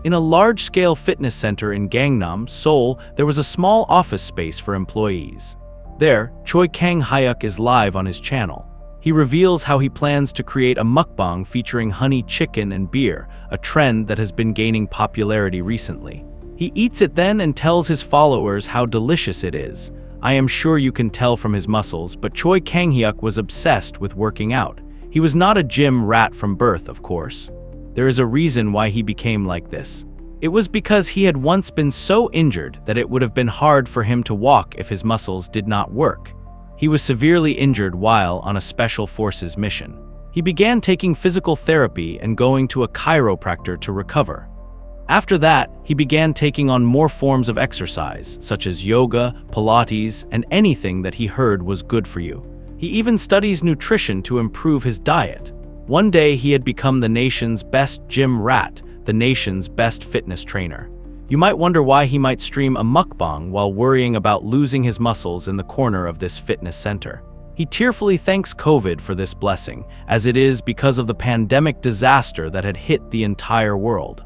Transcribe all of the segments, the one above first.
In a large-scale fitness center in Gangnam, Seoul, there was a small office space for employees. There, Choi Kang-hyuk is live on his channel. He reveals how he plans to create a mukbang featuring honey chicken and beer, a trend that has been gaining popularity recently. He eats it then and tells his followers how delicious it is. I am sure you can tell from his muscles, but Choi Kang-hyuk was obsessed with working out. He was not a gym rat from birth, of course. There is a reason why he became like this. It was because he had once been so injured that it would have been hard for him to walk if his muscles did not work. He was severely injured while on a special forces mission. He began taking physical therapy and going to a chiropractor to recover. After that, he began taking on more forms of exercise, such as yoga, Pilates, and anything that he heard was good for you. He even studies nutrition to improve his diet. One day, he had become the nation's best gym rat, the nation's best fitness trainer. You might wonder why he might stream a mukbang while worrying about losing his muscles in the corner of this fitness center. He tearfully thanks COVID for this blessing, as it is because of the pandemic disaster that had hit the entire world.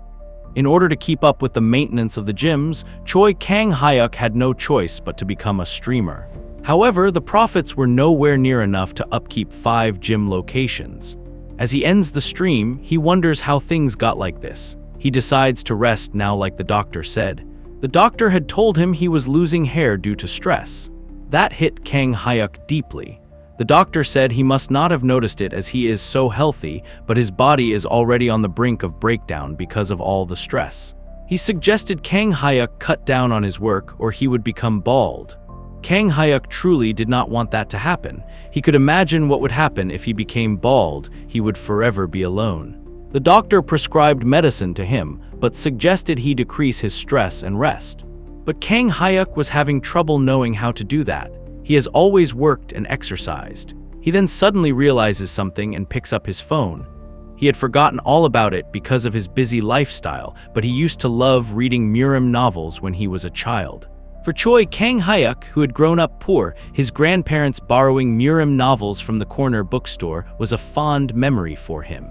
In order to keep up with the maintenance of the gyms, Choi Kang-hyuk had no choice but to become a streamer. However, the profits were nowhere near enough to upkeep 5 gym locations. As he ends the stream, he wonders how things got like this. He decides to rest now like the doctor said. The doctor had told him he was losing hair due to stress. That hit Kang-hyuk deeply. The doctor said he must not have noticed it as he is so healthy, but his body is already on the brink of breakdown because of all the stress. He suggested Kang-hyuk cut down on his work or he would become bald. Kang-hyuk truly did not want that to happen. He could imagine what would happen if he became bald. He would forever be alone. The doctor prescribed medicine to him, but suggested he decrease his stress and rest. But Kang-hyuk was having trouble knowing how to do that. He has always worked and exercised. He then suddenly realizes something and picks up his phone. He had forgotten all about it because of his busy lifestyle, but he used to love reading Murim novels when he was a child. For Choi Kang-hyuk, who had grown up poor, his grandparents borrowing Murim novels from the corner bookstore was a fond memory for him.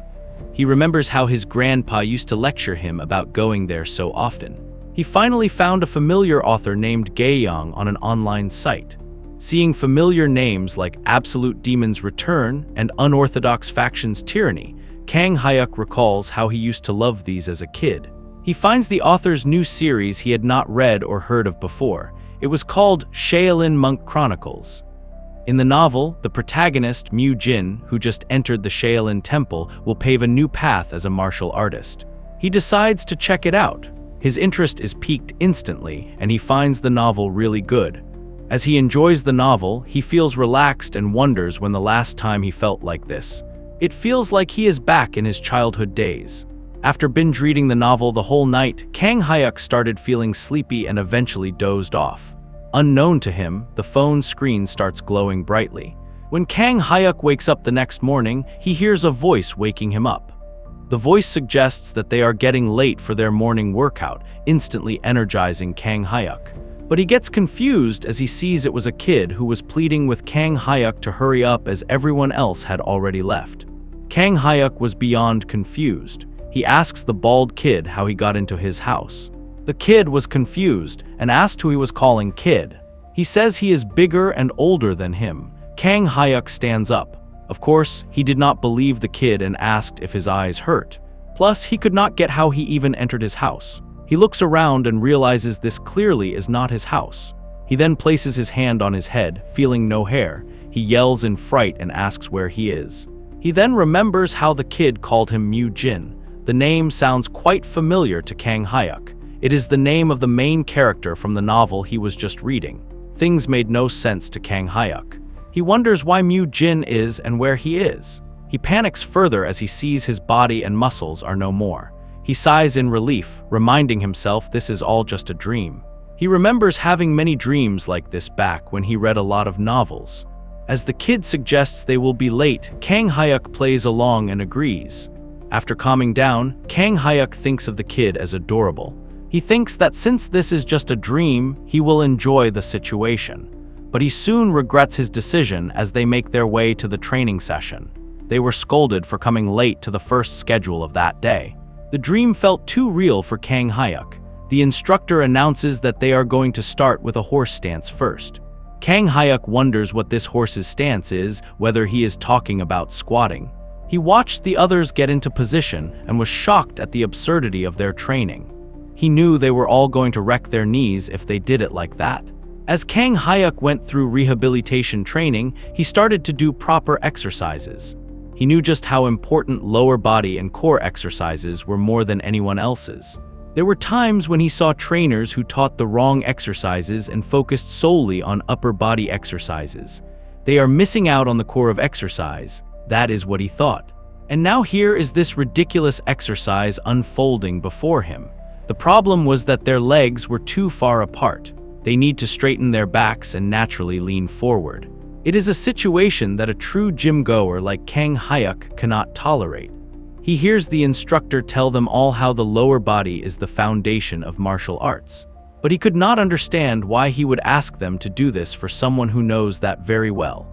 He remembers how his grandpa used to lecture him about going there so often. He finally found a familiar author named Gae-young on an online site. Seeing familiar names like Absolute Demon's Return and Unorthodox Faction's Tyranny, Kang-hyuk recalls how he used to love these as a kid. He finds the author's new series he had not read or heard of before. It was called Shaolin Monk Chronicles. In the novel, the protagonist, Mu Jin, who just entered the Shaolin Temple, will pave a new path as a martial artist. He decides to check it out. His interest is piqued instantly, and he finds the novel really good. As he enjoys the novel, he feels relaxed and wonders when the last time he felt like this. It feels like he is back in his childhood days. After binge reading the novel the whole night, Kang-hyuk started feeling sleepy and eventually dozed off. Unknown to him, the phone screen starts glowing brightly. When Kang-hyuk wakes up the next morning, he hears a voice waking him up. The voice suggests that they are getting late for their morning workout, instantly energizing Kang-hyuk. But he gets confused as he sees it was a kid who was pleading with Kang-hyuk to hurry up as everyone else had already left. Kang-hyuk was beyond confused. He asks the bald kid how he got into his house. The kid was confused and asked who he was calling kid. He says he is bigger and older than him. Kang-hyuk stands up. Of course, he did not believe the kid and asked if his eyes hurt. Plus, he could not get how he even entered his house. He looks around and realizes this clearly is not his house. He then places his hand on his head, feeling no hair. He yells in fright and asks where he is. He then remembers how the kid called him Mu Jin. The name sounds quite familiar to Kang-hyuk. It is the name of the main character from the novel he was just reading. Things made no sense to Kang-hyuk. He wonders why Mu Jin is and where he is. He panics further as he sees his body and muscles are no more. He sighs in relief, reminding himself this is all just a dream. He remembers having many dreams like this back when he read a lot of novels. As the kid suggests they will be late, Kang-hyuk plays along and agrees. After calming down, Kang-hyuk thinks of the kid as adorable. He thinks that since this is just a dream, he will enjoy the situation. But he soon regrets his decision as they make their way to the training session. They were scolded for coming late to the first schedule of that day. The dream felt too real for Kang Hyuk. The instructor announces that they are going to start with a horse stance first. Kang Hyuk wonders what this horse's stance is, whether he is talking about squatting. He watched the others get into position and was shocked at the absurdity of their training. He knew they were all going to wreck their knees if they did it like that. As Kang Hyuk went through rehabilitation training, he started to do proper exercises. He knew just how important lower body and core exercises were more than anyone else's. There were times when he saw trainers who taught the wrong exercises and focused solely on upper body exercises. They are missing out on the core of exercise. That is what he thought. And now here is this ridiculous exercise unfolding before him. The problem was that their legs were too far apart. They need to straighten their backs and naturally lean forward. It is a situation that a true gym goer like Kang Hyuk cannot tolerate. He hears the instructor tell them all how the lower body is the foundation of martial arts. But he could not understand why he would ask them to do this for someone who knows that very well.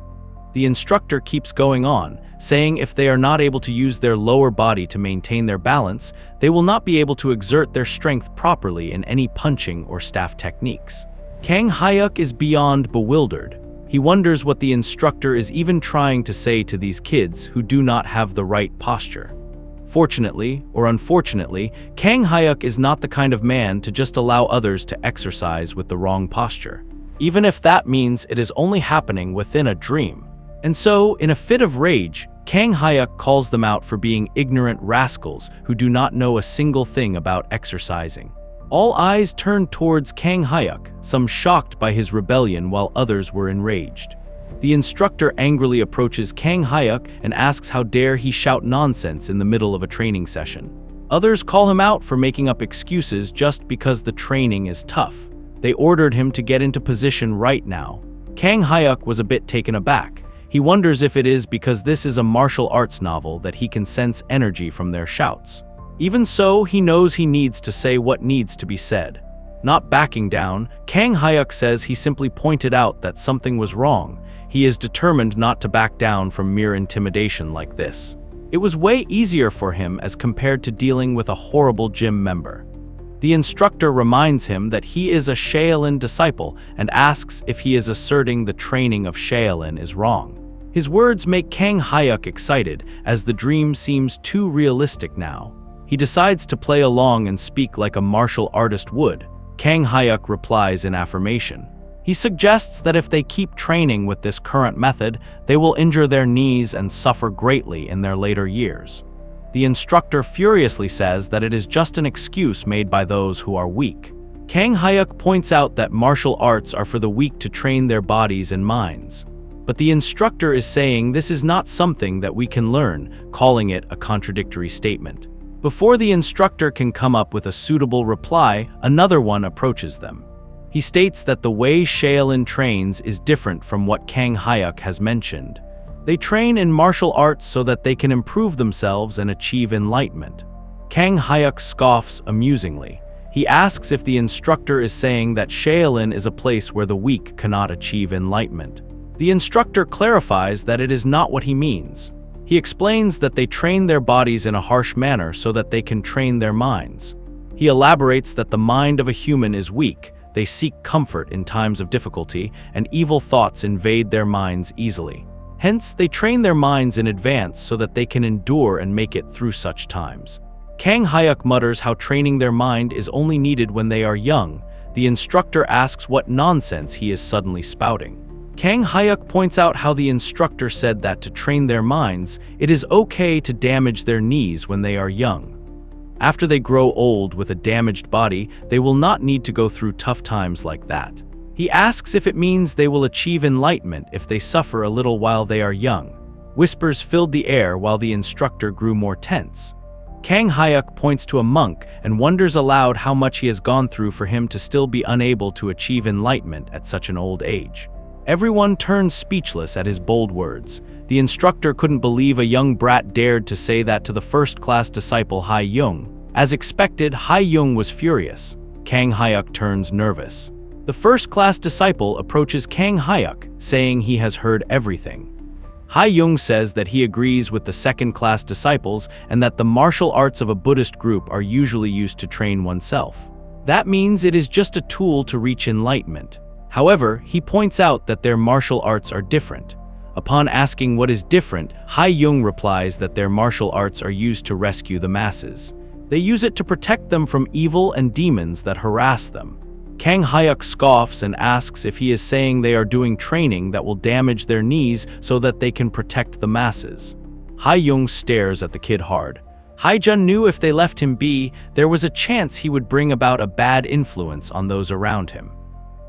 The instructor keeps going on, saying if they are not able to use their lower body to maintain their balance, they will not be able to exert their strength properly in any punching or staff techniques. Kang Hyuk is beyond bewildered. He wonders what the instructor is even trying to say to these kids who do not have the right posture. Fortunately, or unfortunately, Kang Hyuk is not the kind of man to just allow others to exercise with the wrong posture, even if that means it is only happening within a dream. And so, in a fit of rage, Kang Hyuk calls them out for being ignorant rascals who do not know a single thing about exercising. All eyes turned towards Kang Hyuk, some shocked by his rebellion while others were enraged. The instructor angrily approaches Kang Hyuk and asks how dare he shout nonsense in the middle of a training session. Others call him out for making up excuses just because the training is tough. They ordered him to get into position right now. Kang Hyuk was a bit taken aback. He wonders if it is because this is a martial arts novel that he can sense energy from their shouts. Even so, he knows he needs to say what needs to be said. Not backing down, Kang Hyuk says he simply pointed out that something was wrong. He is determined not to back down from mere intimidation like this. It was way easier for him as compared to dealing with a horrible gym member. The instructor reminds him that he is a Shaolin disciple and asks if he is asserting the training of Shaolin is wrong. His words make Kang Hyuk excited, as the dream seems too realistic now. He decides to play along and speak like a martial artist would. Kang Hyuk replies in affirmation. He suggests that if they keep training with this current method, they will injure their knees and suffer greatly in their later years. The instructor furiously says that it is just an excuse made by those who are weak. Kang Hyuk points out that martial arts are for the weak to train their bodies and minds. But the instructor is saying this is not something that we can learn, calling it a contradictory statement. Before the instructor can come up with a suitable reply, another one approaches them. He states that the way Shaolin trains is different from what Kang Hyuk has mentioned. They train in martial arts so that they can improve themselves and achieve enlightenment. Kang Hyuk scoffs amusingly. He asks if the instructor is saying that Shaolin is a place where the weak cannot achieve enlightenment. The instructor clarifies that it is not what he means. He explains that they train their bodies in a harsh manner so that they can train their minds. He elaborates that the mind of a human is weak, they seek comfort in times of difficulty, and evil thoughts invade their minds easily. Hence, they train their minds in advance so that they can endure and make it through such times. Kang Hyuk mutters how training their mind is only needed when they are young. The instructor asks what nonsense he is suddenly spouting. Kang Hyuk points out how the instructor said that to train their minds, it is okay to damage their knees when they are young. After they grow old with a damaged body, they will not need to go through tough times like that. He asks if it means they will achieve enlightenment if they suffer a little while they are young. Whispers filled the air while the instructor grew more tense. Kang Hyuk points to a monk and wonders aloud how much he has gone through for him to still be unable to achieve enlightenment at such an old age. Everyone turns speechless at his bold words. The instructor couldn't believe a young brat dared to say that to the first-class disciple Hai Jung. As expected, Hai Jung was furious. Kang Hyuk turns nervous. The first-class disciple approaches Kang Hyuk, saying he has heard everything. Ha-young says that he agrees with the second-class disciples and that the martial arts of a Buddhist group are usually used to train oneself. That means it is just a tool to reach enlightenment. However, he points out that their martial arts are different. Upon asking what is different, Ha-young replies that their martial arts are used to rescue the masses. They use it to protect them from evil and demons that harass them. Kang Hyuk scoffs and asks if he is saying they are doing training that will damage their knees so that they can protect the masses. Ha-young stares at the kid hard. Hae-jun knew if they left him be, there was a chance he would bring about a bad influence on those around him.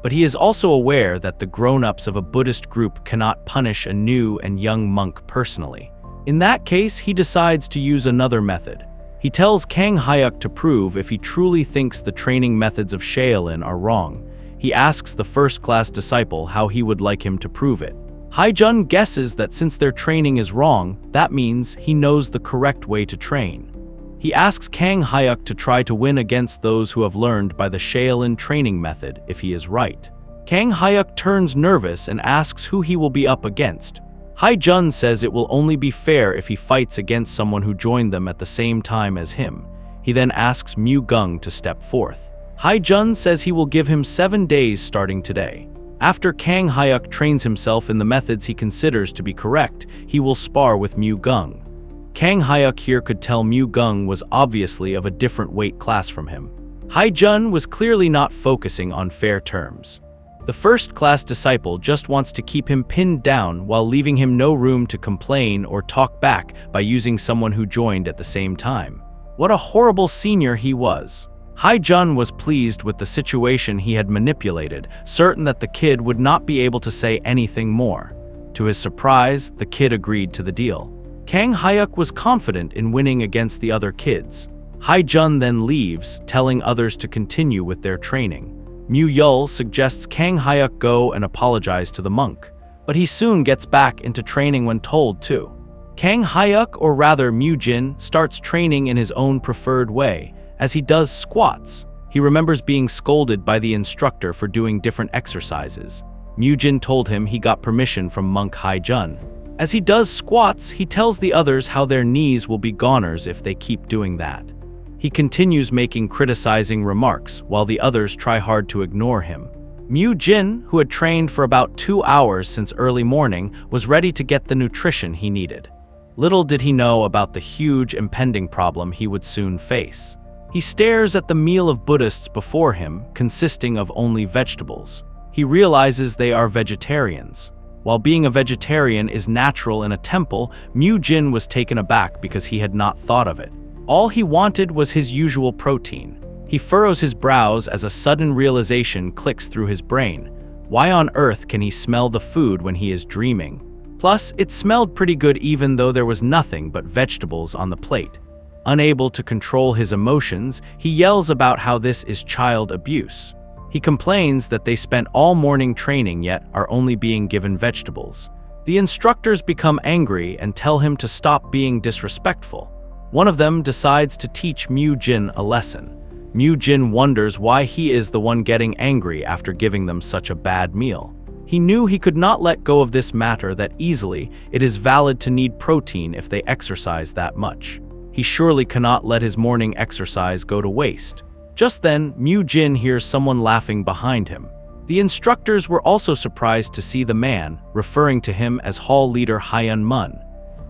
But he is also aware that the grown-ups of a Buddhist group cannot punish a new and young monk personally. In that case, he decides to use another method. He tells Kang Hyuk to prove if he truly thinks the training methods of Shaolin are wrong. He asks the first-class disciple how he would like him to prove it. Hae-jun guesses that since their training is wrong, that means he knows the correct way to train. He asks Kang Hyuk to try to win against those who have learned by the Shaolin training method if he is right. Kang Hyuk turns nervous and asks who he will be up against. Hae-jun says it will only be fair if he fights against someone who joined them at the same time as him. He then asks Mu-gung to step forth. Hae-jun says he will give him 7 days starting today. After Kang Hyuk trains himself in the methods he considers to be correct, he will spar with Mu-gung. Kang Hyuk here could tell Mu-gung was obviously of a different weight class from him. Hae-jun was clearly not focusing on fair terms. The first-class disciple just wants to keep him pinned down while leaving him no room to complain or talk back by using someone who joined at the same time. What a horrible senior he was. Hae-jun was pleased with the situation he had manipulated, certain that the kid would not be able to say anything more. To his surprise, the kid agreed to the deal. Kang Hyuk was confident in winning against the other kids. Hae-jun then leaves, telling others to continue with their training. Mu-yul suggests Kang Hyuk go and apologize to the monk, but he soon gets back into training when told to. Kang Hyuk, or rather Mu-jin, starts training in his own preferred way. As he does squats, he remembers being scolded by the instructor for doing different exercises. Mu-jin told him he got permission from monk Hae-jun. As he does squats, he tells the others how their knees will be goners if they keep doing that. He continues making criticizing remarks while the others try hard to ignore him. Mu-jin, who had trained for about 2 hours since early morning, was ready to get the nutrition he needed. Little did he know about the huge impending problem he would soon face. He stares at the meal of Buddhists before him, consisting of only vegetables. He realizes they are vegetarians. While being a vegetarian is natural in a temple, Mu-jin was taken aback because he had not thought of it. All he wanted was his usual protein. He furrows his brows as a sudden realization clicks through his brain. Why on earth can he smell the food when he is dreaming? Plus, it smelled pretty good even though there was nothing but vegetables on the plate. Unable to control his emotions, he yells about how this is child abuse. He complains that they spent all morning training yet are only being given vegetables. The instructors become angry and tell him to stop being disrespectful. One of them decides to teach Mu-jin a lesson. Mu-jin wonders why he is the one getting angry after giving them such a bad meal. He knew he could not let go of this matter that easily. It is valid to need protein if they exercise that much. He surely cannot let his morning exercise go to waste. Just then, Mu-jin hears someone laughing behind him. The instructors were also surprised to see the man, referring to him as hall leader Hyun-mun.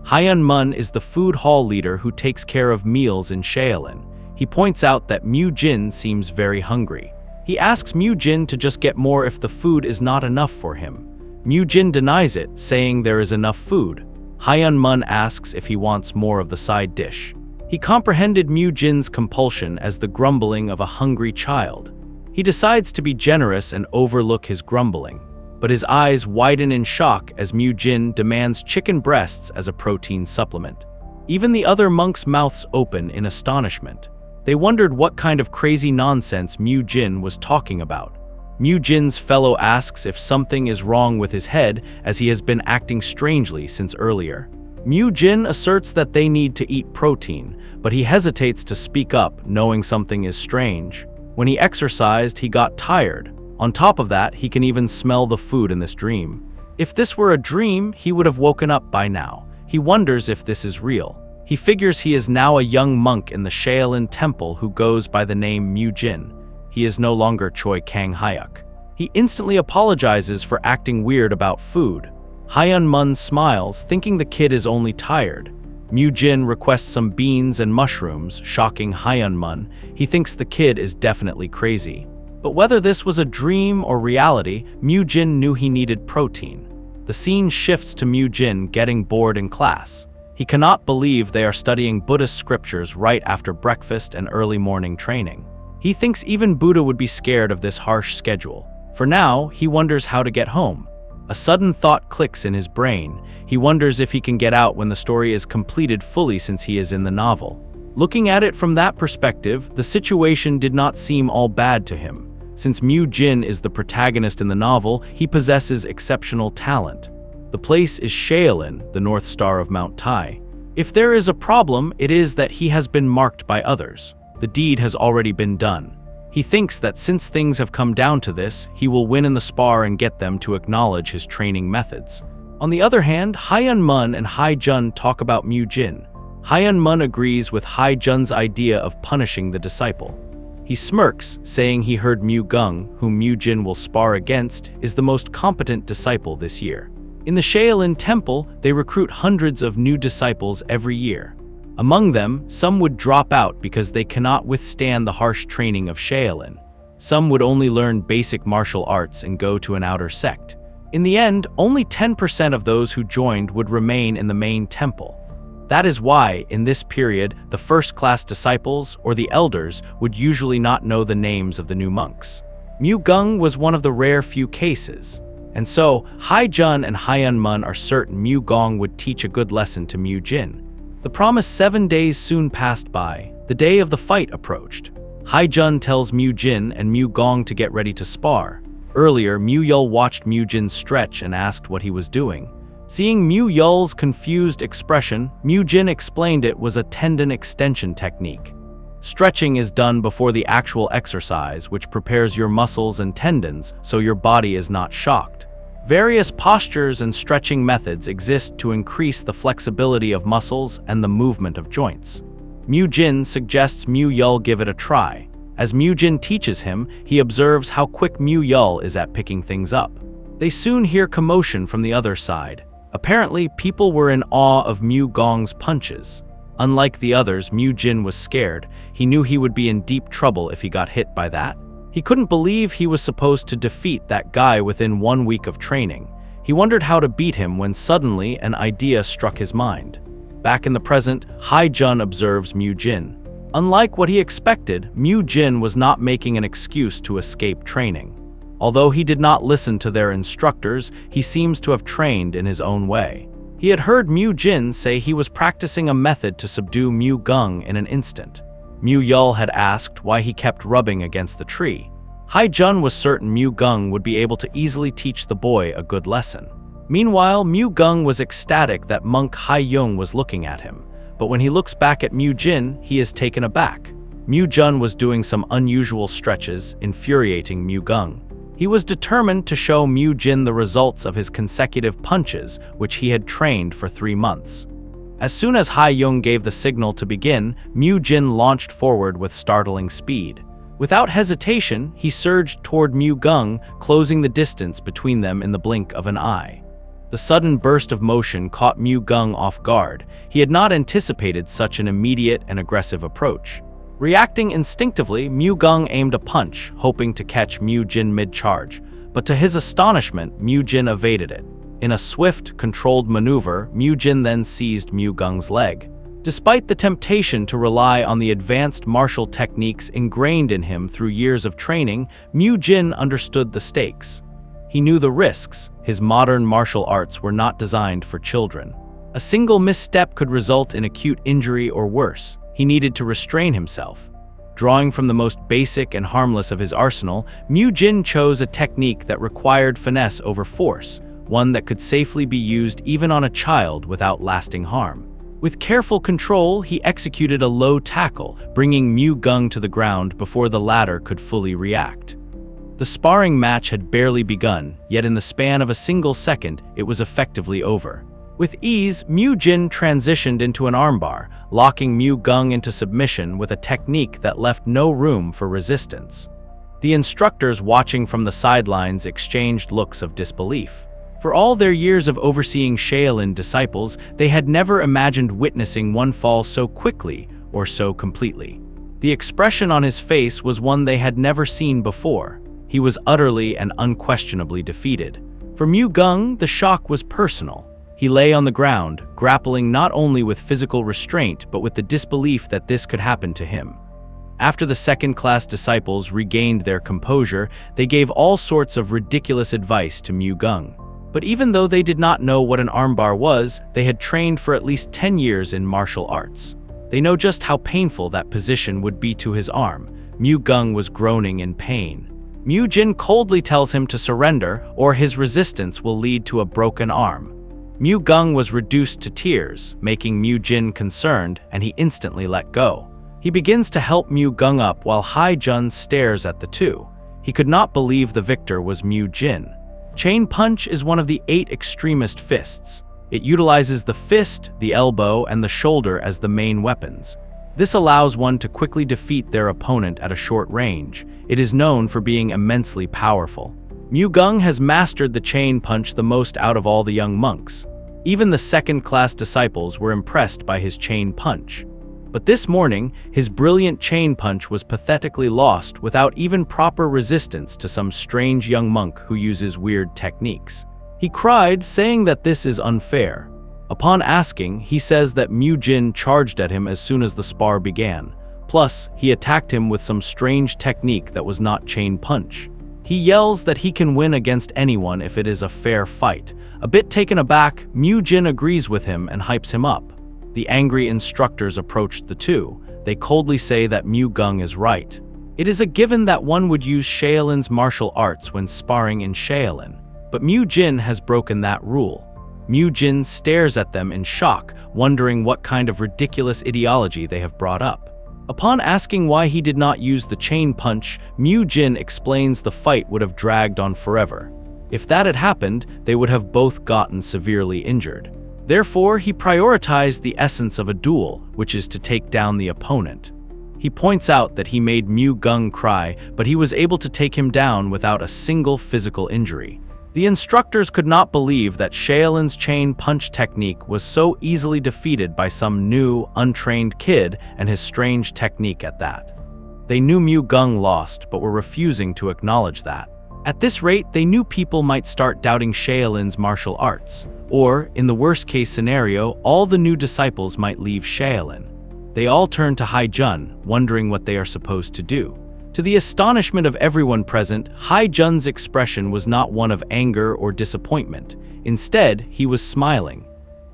Hyun-mun is the food hall leader who takes care of meals in Shaolin. He points out that Mu-jin seems very hungry. He asks Mu-jin to just get more if the food is not enough for him. Mu-jin denies it, saying there is enough food. Hyun-mun asks if he wants more of the side dish. He comprehended Mu-jin's compulsion as the grumbling of a hungry child. He decides to be generous and overlook his grumbling, but his eyes widen in shock as Mu-jin demands chicken breasts as a protein supplement. Even the other monks' mouths open in astonishment. They wondered what kind of crazy nonsense Mu-jin was talking about. Mu-jin's fellow asks if something is wrong with his head as he has been acting strangely since earlier. Mu-jin asserts that they need to eat protein, but he hesitates to speak up, knowing something is strange. When he exercised, he got tired. On top of that, he can even smell the food in this dream. If this were a dream, he would have woken up by now. He wonders if this is real. He figures he is now a young monk in the Shaolin temple who goes by the name Mu Jin. He is no longer Choi Kang Hyuk. He instantly apologizes for acting weird about food. Hyun Mun smiles, thinking the kid is only tired. Mu Jin requests some beans and mushrooms, shocking Hyun Mun. He thinks the kid is definitely crazy. But whether this was a dream or reality, Mu Jin knew he needed protein. The scene shifts to Mu Jin getting bored in class. He cannot believe they are studying Buddhist scriptures right after breakfast and early morning training. He thinks even Buddha would be scared of this harsh schedule. For now, he wonders how to get home. A sudden thought clicks in his brain. He wonders if he can get out when the story is completed fully since he is in the novel. Looking at it from that perspective, the situation did not seem all bad to him. Since Mu Jin is the protagonist in the novel, he possesses exceptional talent. The place is Shaolin, the North Star of Mount Tai. If there is a problem, it is that he has been marked by others. The deed has already been done. He thinks that since things have come down to this, he will win in the spar and get them to acknowledge his training methods. On the other hand, Hyun Mun and Hai Jun talk about Mu Jin. Hyun Mun agrees with Hai Jun's idea of punishing the disciple. He smirks, saying he heard Mu Gung, whom Mu Jin will spar against, is the most competent disciple this year. In the Shaolin temple, they recruit hundreds of new disciples every year. Among them, some would drop out because they cannot withstand the harsh training of Shaolin. Some would only learn basic martial arts and go to an outer sect. In the end, only 10% of those who joined would remain in the main temple. That is why, in this period, the first-class disciples, or the elders, would usually not know the names of the new monks. Mu Gung was one of the rare few cases. And so, Hai Jun and Hyun Mun are certain Mu Gong would teach a good lesson to Mu Jin. The promised 7 days soon passed by. The day of the fight approached. Hai Jun tells Mu Jin and Mu Gong to get ready to spar. Earlier, Mu Yul watched Mu Jin stretch and asked what he was doing. Seeing Mu Yul's confused expression, Mu Jin explained it was a tendon extension technique. Stretching is done before the actual exercise, which prepares your muscles and tendons so your body is not shocked. Various postures and stretching methods exist to increase the flexibility of muscles and the movement of joints. Mu Jin suggests Mu Yul give it a try. As Mu Jin teaches him, he observes how quick Mu Yul is at picking things up. They soon hear commotion from the other side. Apparently, people were in awe of Mu Gong's punches. Unlike the others, Mu Jin was scared. He knew he would be in deep trouble if he got hit by that. He couldn't believe he was supposed to defeat that guy within 1 week of training. He wondered how to beat him when suddenly an idea struck his mind. Back in the present, Hai Jun observes Mu Jin. Unlike what he expected, Mu Jin was not making an excuse to escape training. Although he did not listen to their instructors, he seems to have trained in his own way. He had heard Mu Jin say he was practicing a method to subdue Mu Gung in an instant. Mu Yul had asked why he kept rubbing against the tree. Hai Jun was certain Mu Gung would be able to easily teach the boy a good lesson. Meanwhile, Mu Gung was ecstatic that monk Hai Yung was looking at him. But when he looks back at Mu Jin, he is taken aback. Mu Jun was doing some unusual stretches, infuriating Mu Gung. He was determined to show Mu Jin the results of his consecutive punches, which he had trained for 3 months. As soon as Hai Yung gave the signal to begin, Mu Jin launched forward with startling speed. Without hesitation, he surged toward Mu Gung, closing the distance between them in the blink of an eye. The sudden burst of motion caught Mu Gung off guard. He had not anticipated such an immediate and aggressive approach. Reacting instinctively, Mu Gung aimed a punch, hoping to catch Mu Jin mid-charge, but to his astonishment, Mu Jin evaded it. In a swift, controlled maneuver, Mu Jin then seized Mu Gung's leg. Despite the temptation to rely on the advanced martial techniques ingrained in him through years of training, Mu Jin understood the stakes. He knew the risks. His modern martial arts were not designed for children. A single misstep could result in acute injury or worse. He needed to restrain himself. Drawing from the most basic and harmless of his arsenal, Mu Jin chose a technique that required finesse over force, one that could safely be used even on a child without lasting harm. With careful control, he executed a low tackle, bringing Mu Gung to the ground before the latter could fully react. The sparring match had barely begun, yet in the span of a single second, it was effectively over. With ease, Mu Jin transitioned into an armbar, locking Mu Gung into submission with a technique that left no room for resistance. The instructors watching from the sidelines exchanged looks of disbelief. For all their years of overseeing Shaolin disciples, they had never imagined witnessing one fall so quickly or so completely. The expression on his face was one they had never seen before. He was utterly and unquestionably defeated. For Mu Gung, the shock was personal. He lay on the ground, grappling not only with physical restraint but with the disbelief that this could happen to him. After the second-class disciples regained their composure, they gave all sorts of ridiculous advice to Mu Gung. But even though they did not know what an armbar was, they had trained for at least 10 years in martial arts. They know just how painful that position would be to his arm. Mu Gung was groaning in pain. Mu Jin coldly tells him to surrender, or his resistance will lead to a broken arm. Mu Gung was reduced to tears, making Mu Jin concerned, and he instantly let go. He begins to help Mu Gung up while Hai Jun stares at the two. He could not believe the victor was Mu Jin. Chain Punch is one of the 8 extremist fists. It utilizes the fist, the elbow, and the shoulder as the main weapons. This allows one to quickly defeat their opponent at a short range. It is known for being immensely powerful. Mu Gung has mastered the Chain Punch the most out of all the young monks. Even the second-class disciples were impressed by his Chain Punch. But this morning, his brilliant Chain Punch was pathetically lost without even proper resistance to some strange young monk who uses weird techniques. He cried, saying that this is unfair. Upon asking, he says that Mu Jin charged at him as soon as the spar began. Plus, he attacked him with some strange technique that was not Chain Punch. He yells that he can win against anyone if it is a fair fight. A bit taken aback, Mu Jin agrees with him and hypes him up. The angry instructors approached the two. They coldly say that Mu Gung is right. It is a given that one would use Shaolin's martial arts when sparring in Shaolin, but Mu Jin has broken that rule. Mu Jin stares at them in shock, wondering what kind of ridiculous ideology they have brought up. Upon asking why he did not use the Chain Punch, Mu Jin explains the fight would have dragged on forever. If that had happened, they would have both gotten severely injured. Therefore, he prioritized the essence of a duel, which is to take down the opponent. He points out that he made Mu Gung cry, but he was able to take him down without a single physical injury. The instructors could not believe that Shaolin's Chain Punch technique was so easily defeated by some new, untrained kid, and his strange technique at that. They knew Mu Gung lost, but were refusing to acknowledge that. At this rate, they knew people might start doubting Shaolin's martial arts. Or, in the worst-case scenario, all the new disciples might leave Shaolin. They all turn to Hai Jun, wondering what they are supposed to do. To the astonishment of everyone present, Hai Jun's expression was not one of anger or disappointment. Instead, he was smiling.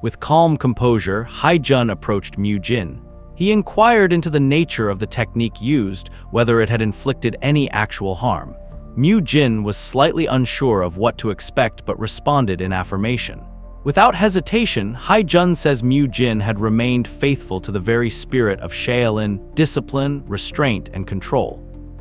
With calm composure, Hai Jun approached Mu Jin. He inquired into the nature of the technique used, whether it had inflicted any actual harm. Mu Jin was slightly unsure of what to expect but responded in affirmation. Without hesitation, Hai Jun says Mu Jin had remained faithful to the very spirit of Shaolin, discipline, restraint, and control.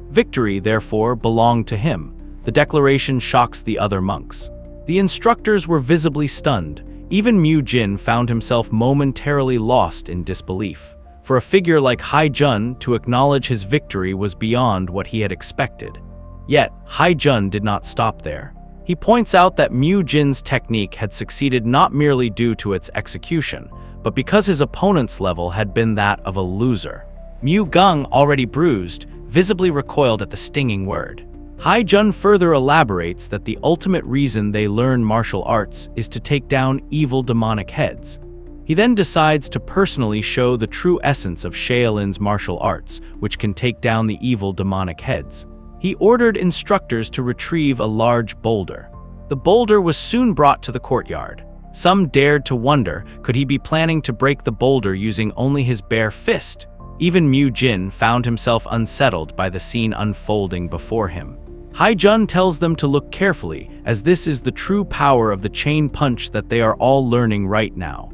Victory, therefore, belonged to him. The declaration shocks the other monks. The instructors were visibly stunned. Even Mu Jin found himself momentarily lost in disbelief. For a figure like Hai Jun, to acknowledge his victory was beyond what he had expected. Yet, Hai Jun did not stop there. He points out that Mu Jin's technique had succeeded not merely due to its execution, but because his opponent's level had been that of a loser. Mu Gung, already bruised, visibly recoiled at the stinging word. Hai Jun further elaborates that the ultimate reason they learn martial arts is to take down evil demonic heads. He then decides to personally show the true essence of Shaolin's martial arts, which can take down the evil demonic heads. He ordered instructors to retrieve a large boulder. The boulder was soon brought to the courtyard. Some dared to wonder, could he be planning to break the boulder using only his bare fist? Even Mu Jin found himself unsettled by the scene unfolding before him. Hai Jun tells them to look carefully, as this is the true power of the Chain Punch that they are all learning right now.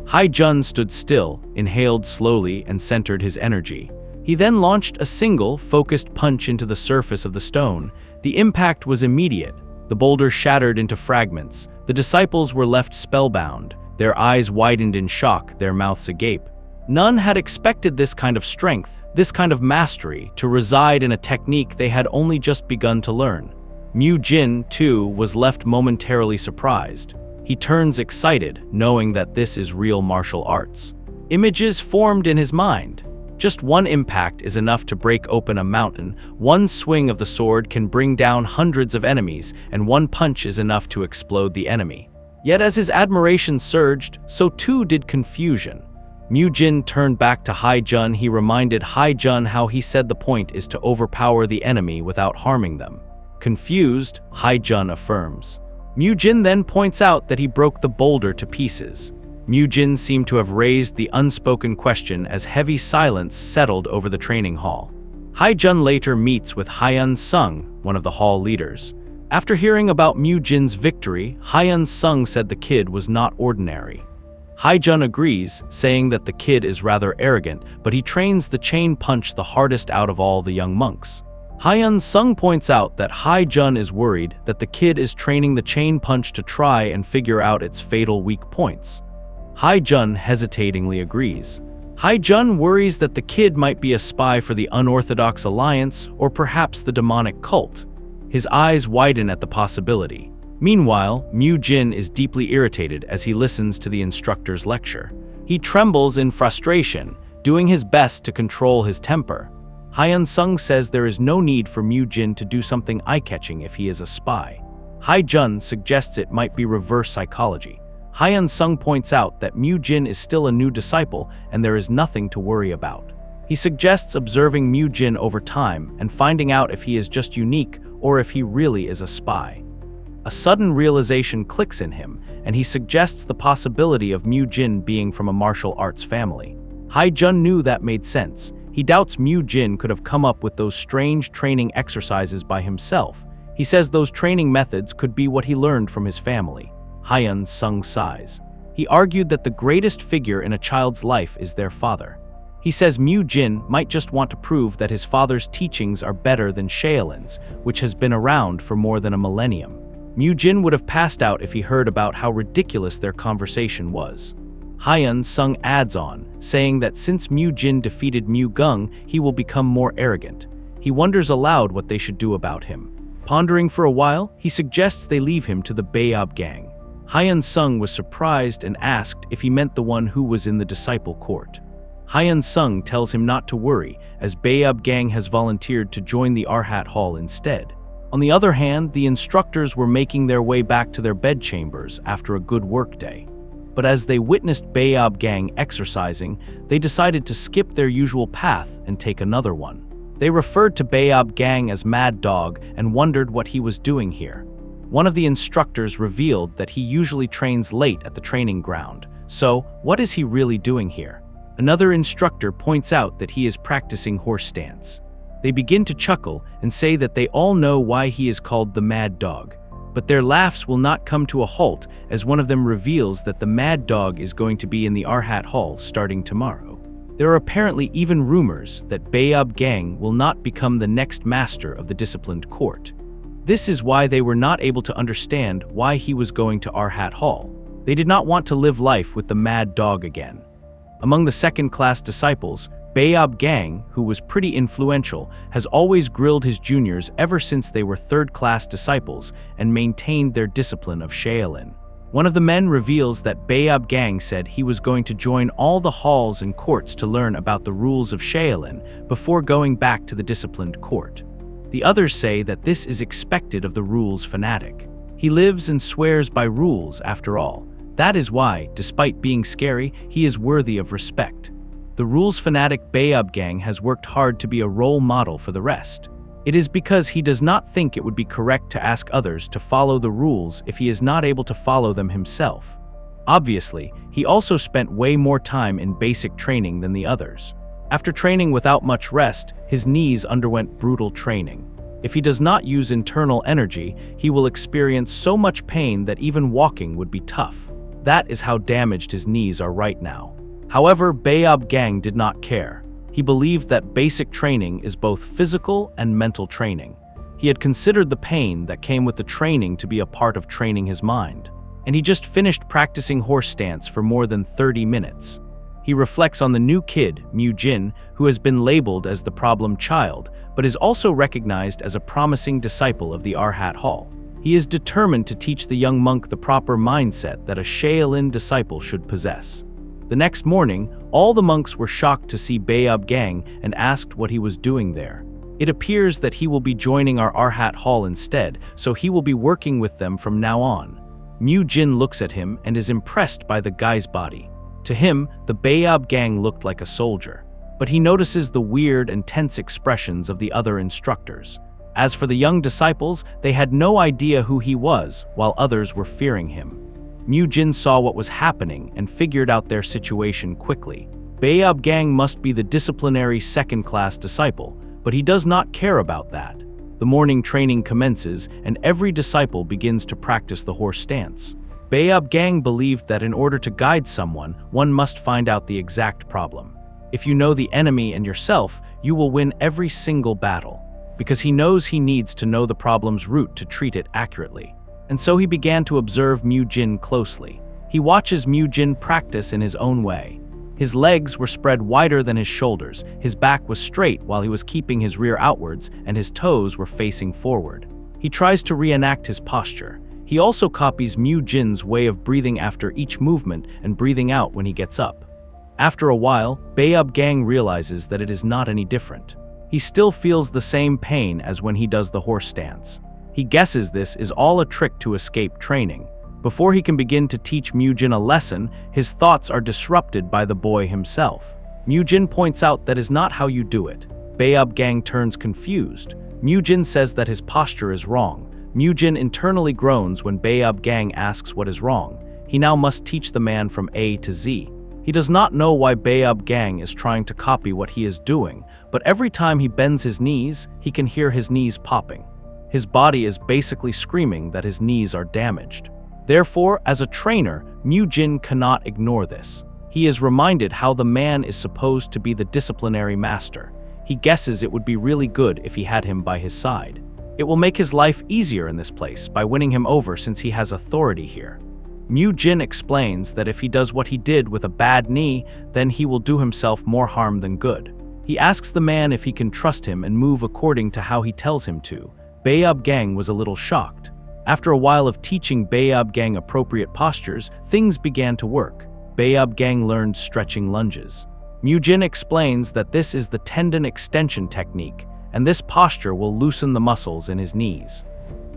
Hai Jun stood still, inhaled slowly, and centered his energy. He then launched a single, focused punch into the surface of the stone. The impact was immediate. The boulder shattered into fragments. The disciples were left spellbound, their eyes widened in shock, their mouths agape. None had expected this kind of strength, this kind of mastery, to reside in a technique they had only just begun to learn. Mu Jin, too, was left momentarily surprised. He turns excited, knowing that this is real martial arts. Images formed in his mind. Just one impact is enough to break open a mountain, one swing of the sword can bring down hundreds of enemies, and one punch is enough to explode the enemy. Yet as his admiration surged, so too did confusion. Mu Jin turned back to Hai Jun. He reminded Hai Jun how he said the point is to overpower the enemy without harming them. Confused, Hai Jun affirms. Mu Jin then points out that he broke the boulder to pieces. Mu Jin seemed to have raised the unspoken question as heavy silence settled over the training hall. Hai Jun later meets with Hyun Sung, one of the hall leaders. After hearing about Mu Jin's victory, Hyun Sung said the kid was not ordinary. Hai Jun agrees, saying that the kid is rather arrogant, but he trains the chain punch the hardest out of all the young monks. Hyun Sung points out that Hai Jun is worried that the kid is training the chain punch to try and figure out its fatal weak points. Hai Jun hesitatingly agrees. Hai Jun worries that the kid might be a spy for the unorthodox alliance or perhaps the demonic cult. His eyes widen at the possibility. Meanwhile, Mu Jin is deeply irritated as he listens to the instructor's lecture. He trembles in frustration, doing his best to control his temper. Hyun Sung says there is no need for Mu Jin to do something eye-catching if he is a spy. Hai Jun suggests it might be reverse psychology. Hyun Sung points out that Mu Jin is still a new disciple and there is nothing to worry about. He suggests observing Mu Jin over time and finding out if he is just unique or if he really is a spy. A sudden realization clicks in him, and he suggests the possibility of Mu Jin being from a martial arts family. Hai Jun knew that made sense. He doubts Mu Jin could have come up with those strange training exercises by himself. He says those training methods could be what he learned from his family. Hyun Sung sighs. He argued that the greatest figure in a child's life is their father. He says Mu Jin might just want to prove that his father's teachings are better than Shaolin's, which has been around for more than a millennium. Mu Jin would have passed out if he heard about how ridiculous their conversation was. Hyun Sung adds on, saying that since Mu Jin defeated Mu Gung, he will become more arrogant. He wonders aloud what they should do about him. Pondering for a while, he suggests they leave him to the Bayob gang. Hyun Sung was surprised and asked if he meant the one who was in the disciple court. Hyun Sung tells him not to worry, as Bayob gang has volunteered to join the Arhat Hall instead. On the other hand, the instructors were making their way back to their bedchambers after a good workday. But as they witnessed Bayob gang exercising, they decided to skip their usual path and take another one. They referred to Bayob gang as Mad Dog and wondered what he was doing here. One of the instructors revealed that he usually trains late at the training ground. So, what is he really doing here? Another instructor points out that he is practicing horse stance. They begin to chuckle and say that they all know why he is called the Mad Dog. But their laughs will not come to a halt as one of them reveals that the Mad Dog is going to be in the Arhat Hall starting tomorrow. There are apparently even rumors that Bayob gang will not become the next master of the disciplined court. This is why they were not able to understand why he was going to Arhat Hall. They did not want to live life with the Mad Dog again. Among the second-class disciples, Bayob gang, who was pretty influential, has always grilled his juniors ever since they were third-class disciples and maintained their discipline of Shaolin. One of the men reveals that Bayob gang said he was going to join all the halls and courts to learn about the rules of Shaolin before going back to the disciplined court. The others say that this is expected of the rules fanatic. He lives and swears by rules, after all. That is why, despite being scary, he is worthy of respect. The rules fanatic Bayob gang has worked hard to be a role model for the rest. It is because he does not think it would be correct to ask others to follow the rules if he is not able to follow them himself. Obviously, he also spent way more time in basic training than the others. After training without much rest, his knees underwent brutal training. If he does not use internal energy, he will experience so much pain that even walking would be tough. That is how damaged his knees are right now. However, Bayob gang did not care. He believed that basic training is both physical and mental training. He had considered the pain that came with the training to be a part of training his mind. And he just finished practicing horse stance for more than 30 minutes. He reflects on the new kid, Mu Jin, who has been labeled as the problem child, but is also recognized as a promising disciple of the Arhat Hall. He is determined to teach the young monk the proper mindset that a Shaolin disciple should possess. The next morning, all the monks were shocked to see Baeob Gang and asked what he was doing there. It appears that he will be joining our Arhat Hall instead, so he will be working with them from now on. Mu Jin looks at him and is impressed by the guy's body. To him, the Baeob Gang looked like a soldier, but he notices the weird and tense expressions of the other instructors. As for the young disciples, they had no idea who he was, while others were fearing him. Mu Jin saw what was happening and figured out their situation quickly. Baeob Gang must be the disciplinary second-class disciple, but he does not care about that. The morning training commences, and every disciple begins to practice the horse stance. Baeob Gang believed that in order to guide someone, one must find out the exact problem. If you know the enemy and yourself, you will win every single battle. Because he knows he needs to know the problem's root to treat it accurately. And so he began to observe Mu Jin closely. He watches Mu Jin practice in his own way. His legs were spread wider than his shoulders, his back was straight while he was keeping his rear outwards, and his toes were facing forward. He tries to reenact his posture. He also copies Mu Jin's way of breathing after each movement and breathing out when he gets up. After a while, Baeob Gang realizes that it is not any different. He still feels the same pain as when he does the horse stance. He guesses this is all a trick to escape training. Before he can begin to teach Mu Jin a lesson, his thoughts are disrupted by the boy himself. Mu Jin points out that is not how you do it. Baeob Gang turns confused. Mu Jin says that his posture is wrong. Mu Jin internally groans when Baeob Gang asks what is wrong. He now must teach the man from A to Z. He does not know why Baeob Gang is trying to copy what he is doing, but every time he bends his knees, he can hear his knees popping. His body is basically screaming that his knees are damaged. Therefore, as a trainer, Mu Jin cannot ignore this. He is reminded how the man is supposed to be the disciplinary master. He guesses it would be really good if he had him by his side. It will make his life easier in this place by winning him over since he has authority here. Mu Jin explains that if he does what he did with a bad knee, then he will do himself more harm than good. He asks the man if he can trust him and move according to how he tells him to. Baeob Gang was a little shocked. After a while of teaching Baeob Gang appropriate postures, things began to work. Baeob Gang learned stretching lunges. Mu Jin explains that this is the tendon extension technique, and this posture will loosen the muscles in his knees.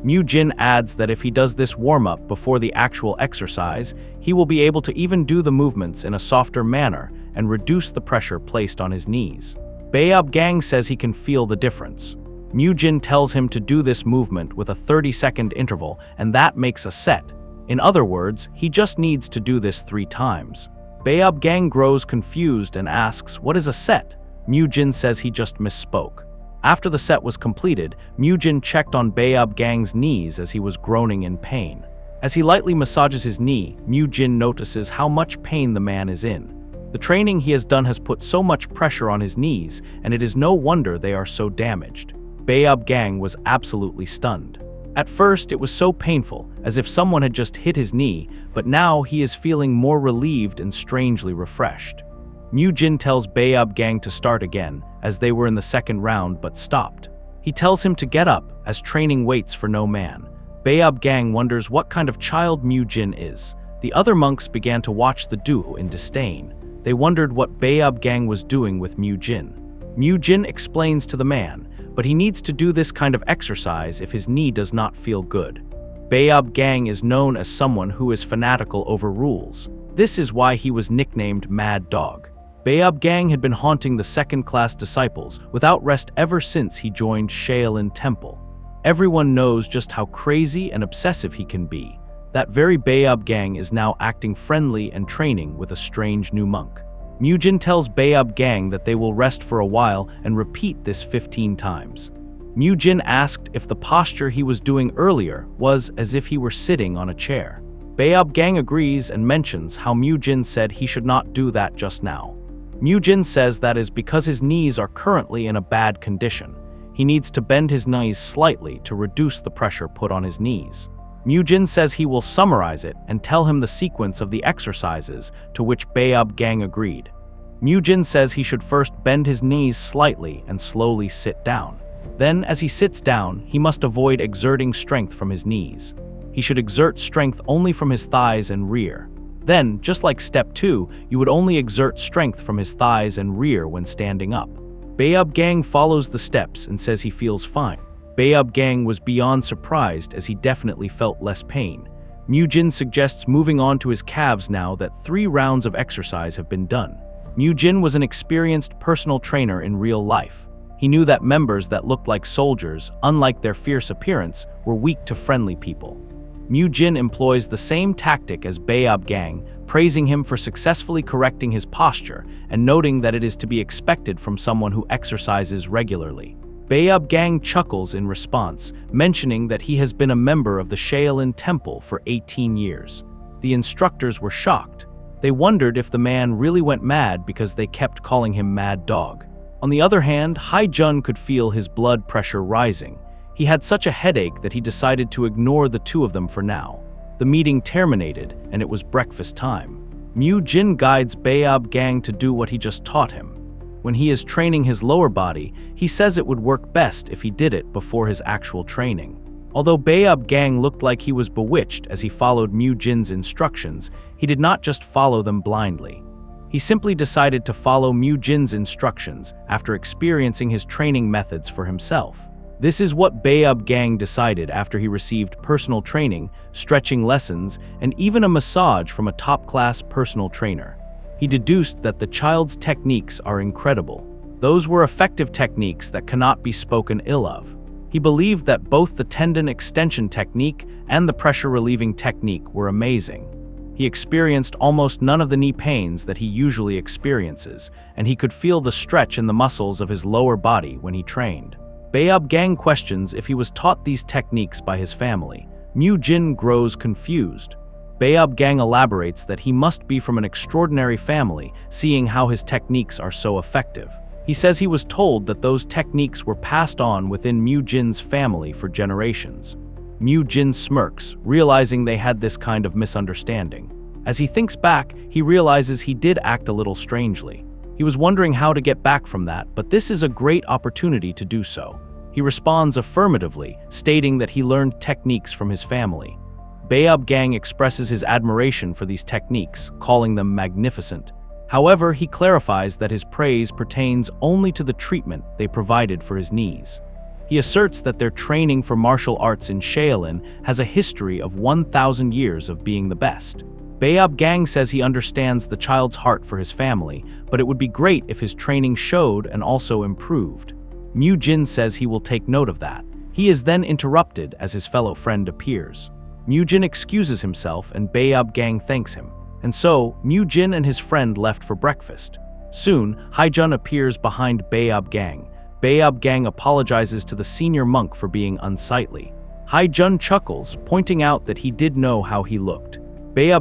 Mu Jin adds that if he does this warm-up before the actual exercise, he will be able to even do the movements in a softer manner and reduce the pressure placed on his knees. Baeob Gang says he can feel the difference. Mu Jin tells him to do this movement with a 30-second interval, and that makes a set. In other words, he just needs to do this 3 times. Baeob Gang grows confused and asks, "What is a set?" Mu Jin says he just misspoke. After the set was completed, Mu Jin checked on Baeob Gang's knees as he was groaning in pain. As he lightly massages his knee, Mu Jin notices how much pain the man is in. The training he has done has put so much pressure on his knees, and it is no wonder they are so damaged. Baeob Gang was absolutely stunned. At first, it was so painful, as if someone had just hit his knee, but now he is feeling more relieved and strangely refreshed. Mu Jin tells Baeob Gang to start again, as they were in the second round but stopped. He tells him to get up, as training waits for no man. Baeob Gang wonders what kind of child Mu Jin is. The other monks began to watch the duo in disdain. They wondered what Baeob Gang was doing with Mu Jin. Mu Jin explains to the man, but he needs to do this kind of exercise if his knee does not feel good. Baeob Gang is known as someone who is fanatical over rules. This is why he was nicknamed Mad Dog. Baeob Gang had been haunting the second-class disciples without rest ever since he joined Shaolin Temple. Everyone knows just how crazy and obsessive he can be. That very Baeob Gang is now acting friendly and training with a strange new monk. Mu Jin tells Baeob Gang that they will rest for a while and repeat this 15 times. Mu Jin asked if the posture he was doing earlier was as if he were sitting on a chair. Baeob Gang agrees and mentions how Mu Jin said he should not do that just now. Jin says that is because his knees are currently in a bad condition. He needs to bend his knees slightly to reduce the pressure put on his knees. Jin says he will summarize it and tell him the sequence of the exercises, to which Gang agreed. Jin says he should first bend his knees slightly and slowly sit down. Then, as he sits down, he must avoid exerting strength from his knees. He should exert strength only from his thighs and rear. Then, just like step 2, you would only exert strength from his thighs and rear when standing up. Gang follows the steps and says he feels fine. Gang was beyond surprised as he definitely felt less pain. Jin suggests moving on to his calves now that 3 rounds of exercise have been done. Jin was an experienced personal trainer in real life. He knew that members that looked like soldiers, unlike their fierce appearance, were weak to friendly people. Jin employs the same tactic as Gang, praising him for successfully correcting his posture and noting that it is to be expected from someone who exercises regularly. Gang chuckles in response, mentioning that he has been a member of the Shaolin Temple for 18 years. The instructors were shocked. They wondered if the man really went mad because they kept calling him Mad Dog. On the other hand, Jun could feel his blood pressure rising. He had such a headache that he decided to ignore the 2 of them for now. The meeting terminated, and it was breakfast time. Jin guides Gang to do what he just taught him. When he is training his lower body, he says it would work best if he did it before his actual training. Although Gang looked like he was bewitched as he followed Jin's instructions, he did not just follow them blindly. He simply decided to follow Jin's instructions after experiencing his training methods for himself. This is what Gang decided after he received personal training, stretching lessons, and even a massage from a top-class personal trainer. He deduced that the child's techniques are incredible. Those were effective techniques that cannot be spoken ill of. He believed that both the tendon extension technique and the pressure-relieving technique were amazing. He experienced almost none of the knee pains that he usually experiences, and he could feel the stretch in the muscles of his lower body when he trained. Gang questions if he was taught these techniques by his family. Jin grows confused. Gang elaborates that he must be from an extraordinary family, seeing how his techniques are so effective. He says he was told that those techniques were passed on within Jin's family for generations. Jin smirks, realizing they had this kind of misunderstanding. As he thinks back, he realizes he did act a little strangely. He was wondering how to get back from that, but this is a great opportunity to do so. He responds affirmatively, stating that he learned techniques from his family. Gang expresses his admiration for these techniques, calling them magnificent. However, he clarifies that his praise pertains only to the treatment they provided for his knees. He asserts that their training for martial arts in Shaolin has a history of 1,000 years of being the best. Gang says he understands the child's heart for his family, but it would be great if his training showed and also improved. Jin says he will take note of that. He is then interrupted as his fellow friend appears. Jin excuses himself and Gang thanks him. And so, Jin and his friend left for breakfast. Soon, Jun appears behind Gang. Gang apologizes to the senior monk for being unsightly. Jun chuckles, pointing out that he did know how he looked.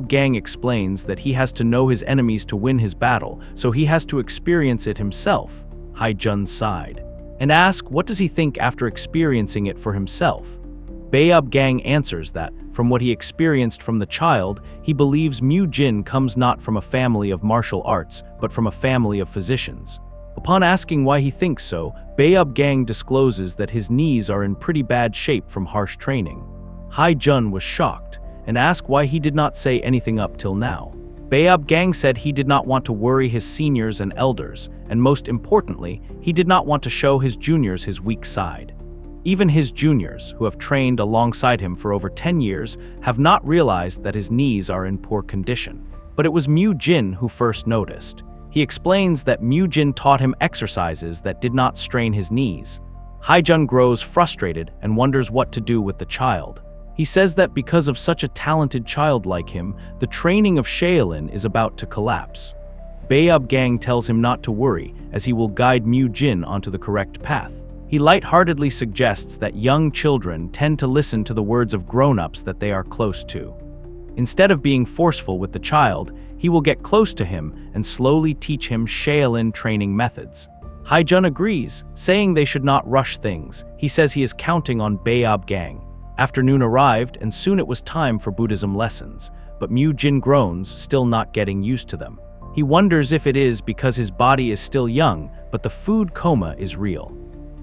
Gang explains that he has to know his enemies to win his battle, so he has to experience it himself. Jun sighed and asked what does he think after experiencing it for himself. Gang answers that, from what he experienced from the child, he believes Jin comes not from a family of martial arts, but from a family of physicians. Upon asking why he thinks so, Gang discloses that his knees are in pretty bad shape from harsh training. Jun was shocked and asked why he did not say anything up till now. Gang said he did not want to worry his seniors and elders, and most importantly, he did not want to show his juniors his weak side. Even his juniors, who have trained alongside him for over 10 years, have not realized that his knees are in poor condition. But it was Jin who first noticed. He explains that Jin taught him exercises that did not strain his knees. Jun grows frustrated and wonders what to do with the child. He says that because of such a talented child like him, the training of Shaolin is about to collapse. Gang tells him not to worry, as he will guide Jin onto the correct path. He lightheartedly suggests that young children tend to listen to the words of grown-ups that they are close to. Instead of being forceful with the child, he will get close to him and slowly teach him Shaolin training methods. Haijun agrees, saying they should not rush things. He says he is counting on Baob Gang. Afternoon arrived, and soon it was time for Buddhism lessons, but Mu Jin groans, still not getting used to them. He wonders if it is because his body is still young, but the food coma is real.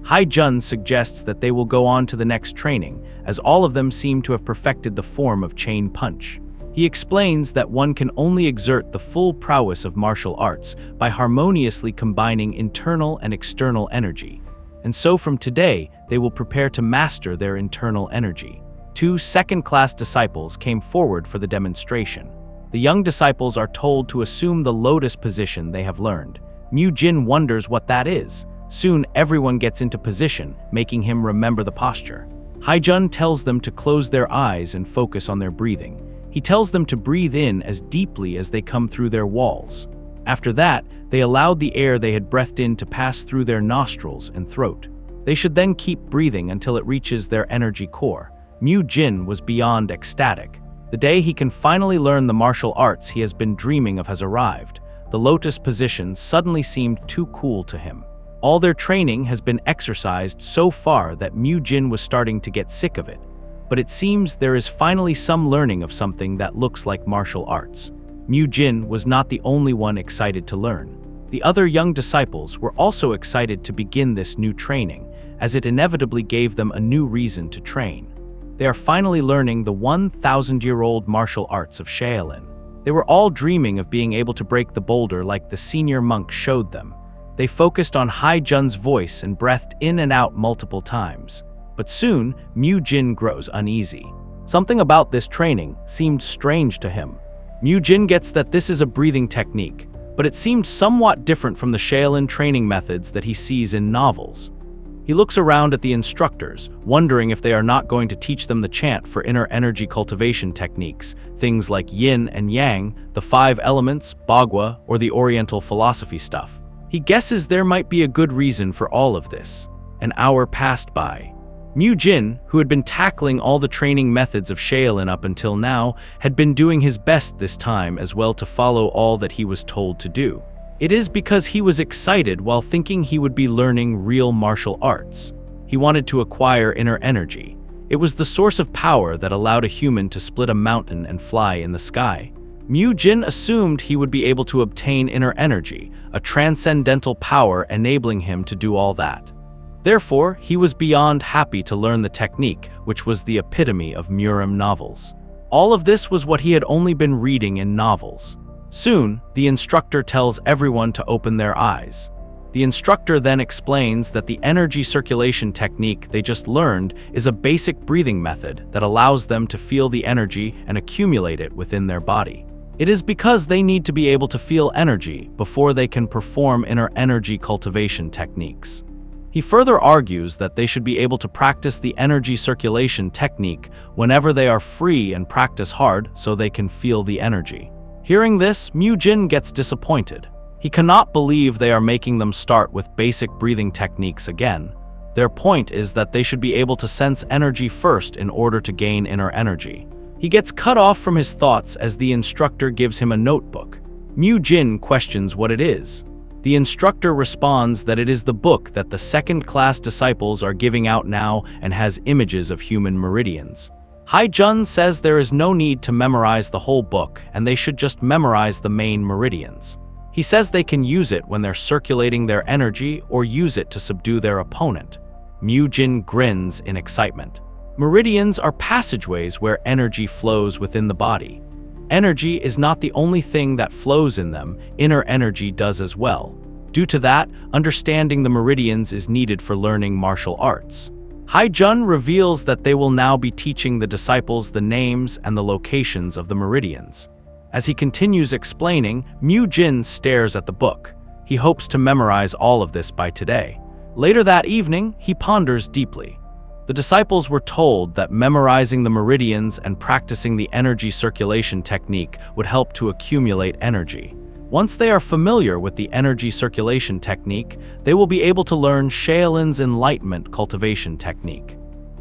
Haijun suggests that they will go on to the next training, as all of them seem to have perfected the form of chain punch. He explains that one can only exert the full prowess of martial arts by harmoniously combining internal and external energy. And so from today, they will prepare to master their internal energy. 2 second-class disciples came forward for the demonstration. The young disciples are told to assume the lotus position they have learned. Mu Jin wonders what that is. Soon, everyone gets into position, making him remember the posture. Haijun tells them to close their eyes and focus on their breathing. He tells them to breathe in as deeply as they come through their walls. After that, they allowed the air they had breathed in to pass through their nostrils and throat. They should then keep breathing until it reaches their energy core. Mu Jin was beyond ecstatic. The day he can finally learn the martial arts he has been dreaming of has arrived. The lotus position suddenly seemed too cool to him. All their training has been exercised so far that Mu Jin was starting to get sick of it. But it seems there is finally some learning of something that looks like martial arts. Mu Jin was not the only one excited to learn. The other young disciples were also excited to begin this new training, as it inevitably gave them a new reason to train. They are finally learning the 1,000-year-old martial arts of Shaolin. They were all dreaming of being able to break the boulder like the senior monk showed them. They focused on Haijun's voice and breathed in and out multiple times. But soon, Mu Jin grows uneasy. Something about this training seemed strange to him. Mu Jin gets that this is a breathing technique, but it seemed somewhat different from the Shaolin training methods that he sees in novels. He looks around at the instructors, wondering if they are not going to teach them the chant for inner energy cultivation techniques, things like yin and yang, the 5 elements, Bagua, or the Oriental philosophy stuff. He guesses there might be a good reason for all of this. An hour passed by. Mu Jin, who had been tackling all the training methods of Shaolin up until now, had been doing his best this time as well to follow all that he was told to do. It is because he was excited while thinking he would be learning real martial arts. He wanted to acquire inner energy. It was the source of power that allowed a human to split a mountain and fly in the sky. Mu Jin assumed he would be able to obtain inner energy, a transcendental power enabling him to do all that. Therefore, he was beyond happy to learn the technique, which was the epitome of Murim novels. All of this was what he had only been reading in novels. Soon, the instructor tells everyone to open their eyes. The instructor then explains that the energy circulation technique they just learned is a basic breathing method that allows them to feel the energy and accumulate it within their body. It is because they need to be able to feel energy before they can perform inner energy cultivation techniques. He further argues that they should be able to practice the energy circulation technique whenever they are free and practice hard so they can feel the energy. Hearing this, Mu Jin gets disappointed. He cannot believe they are making them start with basic breathing techniques again. Their point is that they should be able to sense energy first in order to gain inner energy. He gets cut off from his thoughts as the instructor gives him a notebook. Mu Jin questions what it is. The instructor responds that it is the book that the second-class disciples are giving out now and has images of human meridians. Haijun says there is no need to memorize the whole book and they should just memorize the main meridians. He says they can use it when they're circulating their energy or use it to subdue their opponent. Mu Jin grins in excitement. Meridians are passageways where energy flows within the body. Energy is not the only thing that flows in them, inner energy does as well. Due to that, understanding the meridians is needed for learning martial arts. Haijun reveals that they will now be teaching the disciples the names and the locations of the meridians. As he continues explaining, Mu Jin stares at the book. He hopes to memorize all of this by today. Later that evening, he ponders deeply. The disciples were told that memorizing the meridians and practicing the energy circulation technique would help to accumulate energy. Once they are familiar with the energy circulation technique, they will be able to learn Shaolin's enlightenment cultivation technique.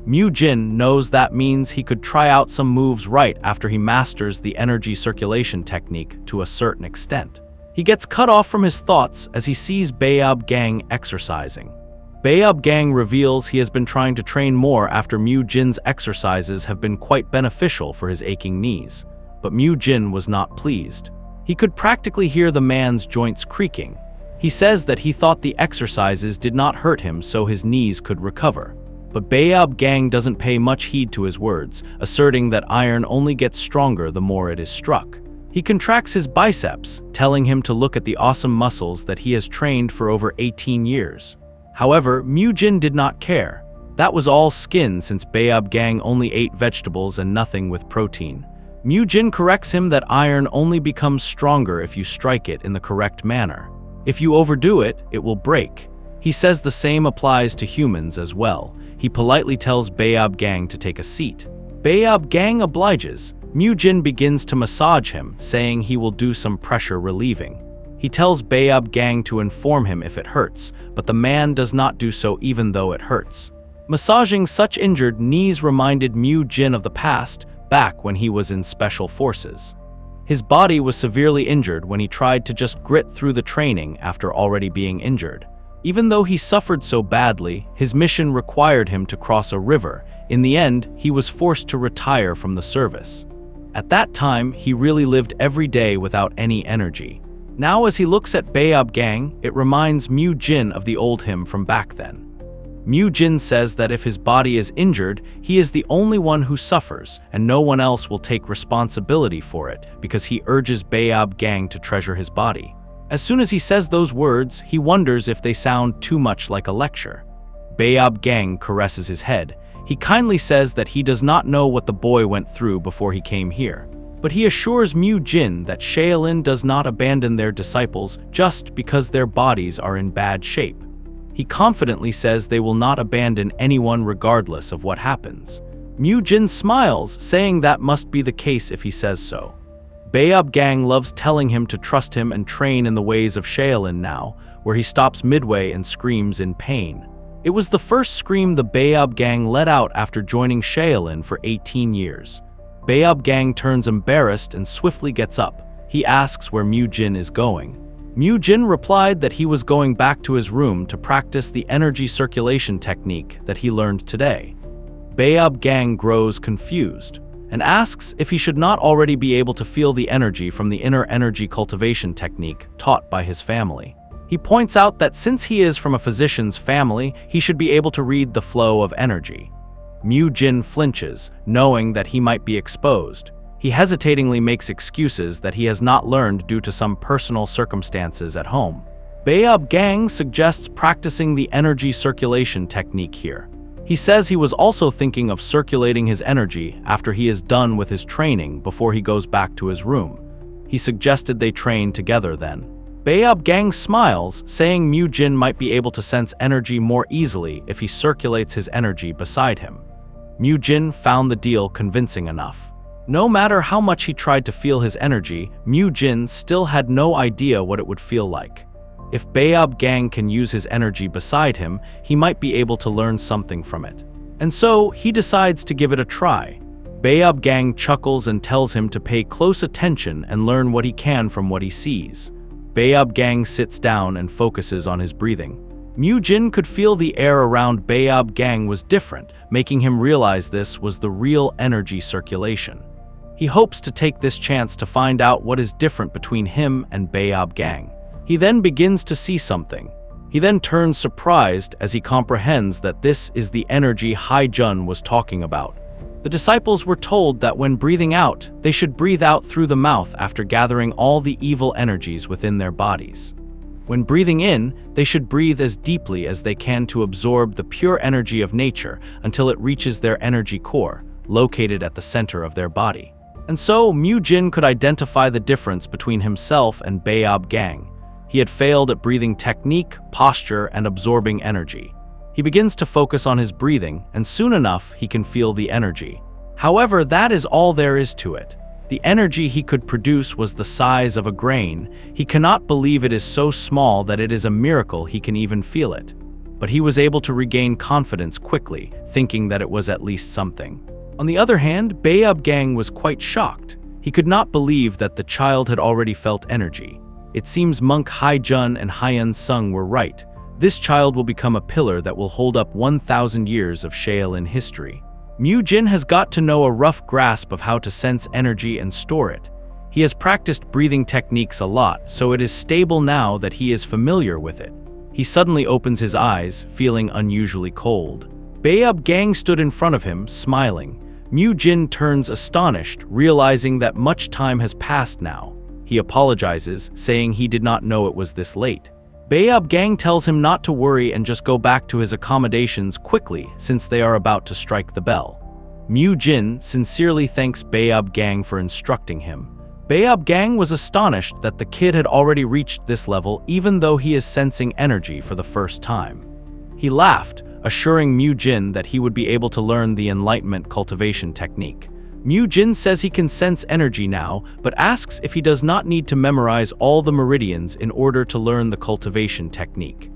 Mu Jin knows that means he could try out some moves right after he masters the energy circulation technique to a certain extent. He gets cut off from his thoughts as he sees Baeob Gang exercising. Baeob Gang reveals he has been trying to train more after Mu Jin's exercises have been quite beneficial for his aching knees. But Mu Jin was not pleased. He could practically hear the man's joints creaking. He says that he thought the exercises did not hurt him so his knees could recover. But Baeob Gang doesn't pay much heed to his words, asserting that iron only gets stronger the more it is struck. He contracts his biceps, telling him to look at the awesome muscles that he has trained for over 18 years. However, Mu Jin did not care. That was all skin since Baeob Gang only ate vegetables and nothing with protein. Mu Jin corrects him that iron only becomes stronger if you strike it in the correct manner. If you overdo it, it will break. He says the same applies to humans as well. He politely tells Baeob Gang to take a seat. Baeob Gang obliges. Mu Jin begins to massage him, saying he will do some pressure relieving. He tells Baeob Gang to inform him if it hurts, but the man does not do so even though it hurts. Massaging such injured knees reminded Mu Jin of the past, back when he was in special forces. His body was severely injured when he tried to just grit through the training after already being injured. Even though he suffered so badly, his mission required him to cross a river. In the end, he was forced to retire from the service. At that time, he really lived every day without any energy. Now as he looks at Baeob Gang, it reminds Mu Jin of the old him from back then. Mu Jin says that if his body is injured, he is the only one who suffers, and no one else will take responsibility for it because he urges Baeob Gang to treasure his body. As soon as he says those words, he wonders if they sound too much like a lecture. Baeob Gang caresses his head. He kindly says that he does not know what the boy went through before he came here. But he assures Mu Jin that Shaolin does not abandon their disciples just because their bodies are in bad shape. He confidently says they will not abandon anyone regardless of what happens. Mu Jin smiles, saying that must be the case if he says so. Baeob Gang loves telling him to trust him and train in the ways of Shaolin now, where he stops midway and screams in pain. It was the first scream the Baeob Gang let out after joining Shaolin for 18 years. Baeob Gang turns embarrassed and swiftly gets up. He asks where Mu Jin is going. Mu Jin replied that he was going back to his room to practice the energy circulation technique that he learned today. Baeob Gang grows confused and asks if he should not already be able to feel the energy from the inner energy cultivation technique taught by his family. He points out that since he is from a physician's family, he should be able to read the flow of energy. Mu Jin flinches, knowing that he might be exposed. He hesitatingly makes excuses that he has not learned due to some personal circumstances at home. Baeob Gang suggests practicing the energy circulation technique here. He says he was also thinking of circulating his energy after he is done with his training before he goes back to his room. He suggested they train together then. Baeob Gang smiles, saying Mu Jin might be able to sense energy more easily if he circulates his energy beside him. Mu Jin found the deal convincing enough. No matter how much he tried to feel his energy, Mu Jin still had no idea what it would feel like. If Baeob Gang can use his energy beside him, he might be able to learn something from it. And so, he decides to give it a try. Baeob Gang chuckles and tells him to pay close attention and learn what he can from what he sees. Baeob Gang sits down and focuses on his breathing. Mu Jin could feel the air around Baeob Gang was different, making him realize this was the real energy circulation. He hopes to take this chance to find out what is different between him and Baeob Gang. He then begins to see something. He then turns surprised as he comprehends that this is the energy Hai Jun was talking about. The disciples were told that when breathing out, they should breathe out through the mouth after gathering all the evil energies within their bodies. When breathing in, they should breathe as deeply as they can to absorb the pure energy of nature until it reaches their energy core, located at the center of their body. And so, Mu Jin could identify the difference between himself and Baeob Gang. He had failed at breathing technique, posture, and absorbing energy. He begins to focus on his breathing, and soon enough, he can feel the energy. However, that is all there is to it. The energy he could produce was the size of a grain. He cannot believe it is so small that it is a miracle he can even feel it. but he was able to regain confidence quickly, thinking that it was at least something. On the other hand, Baeub Gang was quite shocked. He could not believe that the child had already felt energy. It seems monk Haijun and Hyun Sung were right. This child will become a pillar that will hold up 1,000 years of Shaolin history. Mu Jin has got to know a rough grasp of how to sense energy and store it. He has practiced breathing techniques a lot, so it is stable now that he is familiar with it. He suddenly opens his eyes, feeling unusually cold. Baeub Gang stood in front of him, smiling. Mu Jin turns astonished, realizing that much time has passed now. He apologizes, saying he did not know it was this late. Baeub Gang tells him not to worry and just go back to his accommodations quickly since they are about to strike the bell. Mu Jin sincerely thanks Baeub Gang for instructing him. Baeub Gang was astonished that the kid had already reached this level even though he is sensing energy for the first time. He laughed, assuring Mu Jin that he would be able to learn the enlightenment cultivation technique. Mu Jin says he can sense energy now, but asks if he does not need to memorize all the meridians in order to learn the cultivation technique.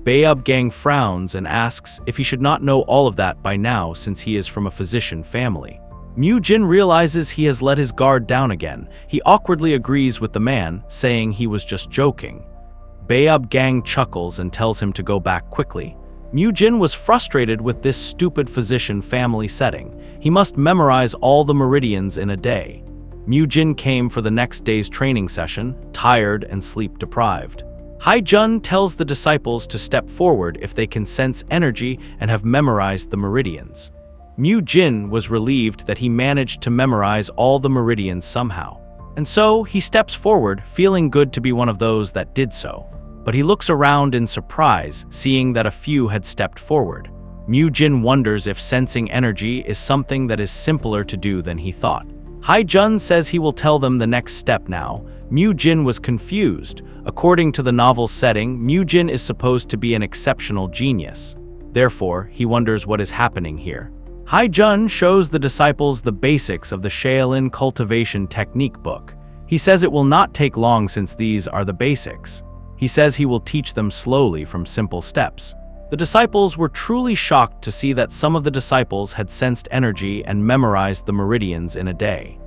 Baeub Gang frowns and asks if he should not know all of that by now since he is from a physician family. Mu Jin realizes he has let his guard down again. He awkwardly agrees with the man, saying he was just joking. Baeub Gang chuckles and tells him to go back quickly. Mu Jin was frustrated with this stupid physician family setting. He must memorize all the meridians in a day. Mu Jin came for the next day's training session, tired and sleep-deprived. Haijun tells the disciples to step forward if they can sense energy and have memorized the meridians. Mu Jin was relieved that he managed to memorize all the meridians somehow. And so he steps forward, feeling good to be one of those that did so. But he looks around in surprise, seeing that a few had stepped forward. Mu Jin wonders if sensing energy is something that is simpler to do than he thought. Haijun says he will tell them the next step now. Mu Jin was confused. According to the novel's setting, Mu Jin is supposed to be an exceptional genius. Therefore, he wonders what is happening here. Haijun shows the disciples the basics of the Shaolin cultivation technique book. He says it will not take long since these are the basics. He says he will teach them slowly from simple steps. The disciples were truly shocked to see that some of the disciples had sensed energy and memorized the meridians in a day.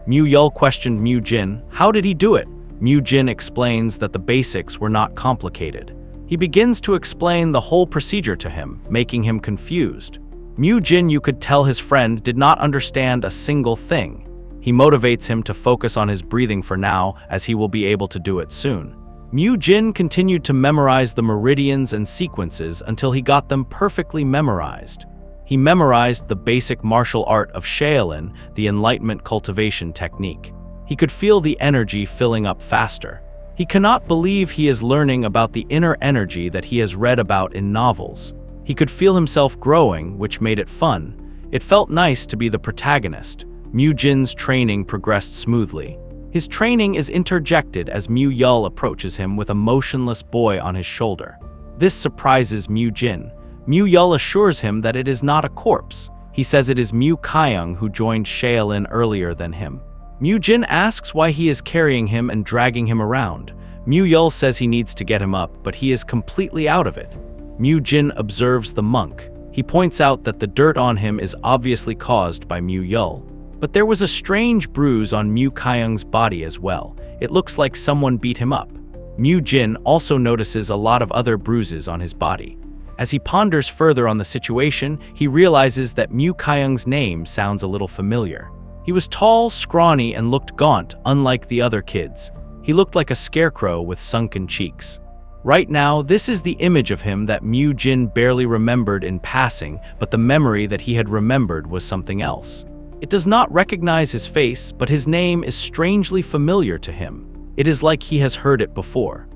Mu Yul questioned Mu Jin, how did he do it? Mu Jin explains that the basics were not complicated. He begins to explain the whole procedure to him, making him confused. Mu Jin, you could tell his friend, did not understand a single thing. He motivates him to focus on his breathing for now, as he will be able to do it soon. Mu Jin continued to memorize the meridians and sequences until he got them perfectly memorized. He memorized the basic martial art of Shaolin, the enlightenment cultivation technique. He could feel the energy filling up faster. He cannot believe he is learning about the inner energy that he has read about in novels. He could feel himself growing, which made it fun. It felt nice to be the protagonist. Mu Jin's training progressed smoothly. His training is interjected as Mu Yul approaches him with a motionless boy on his shoulder. This surprises Mu Jin. Mu Yul assures him that it is not a corpse. He says it is Mu Kyung who joined Shaolin earlier than him. Mu Jin asks why he is carrying him and dragging him around. Mu Yul says he needs to get him up, but he is completely out of it. Mu Jin observes the monk. He points out that the dirt on him is obviously caused by Mu Yul. But there was a strange bruise on Mu Kyung's body as well. It looks like someone beat him up. Mu Jin also notices a lot of other bruises on his body. As he ponders further on the situation, he realizes that Mu Kyung's name sounds a little familiar. He was tall, scrawny, and looked gaunt, unlike the other kids. He looked like a scarecrow with sunken cheeks. Right now, this is the image of him that Mu Jin barely remembered in passing, but the memory that he had remembered was something else. It does not recognize his face, but his name is strangely familiar to him. It is like he has heard it before.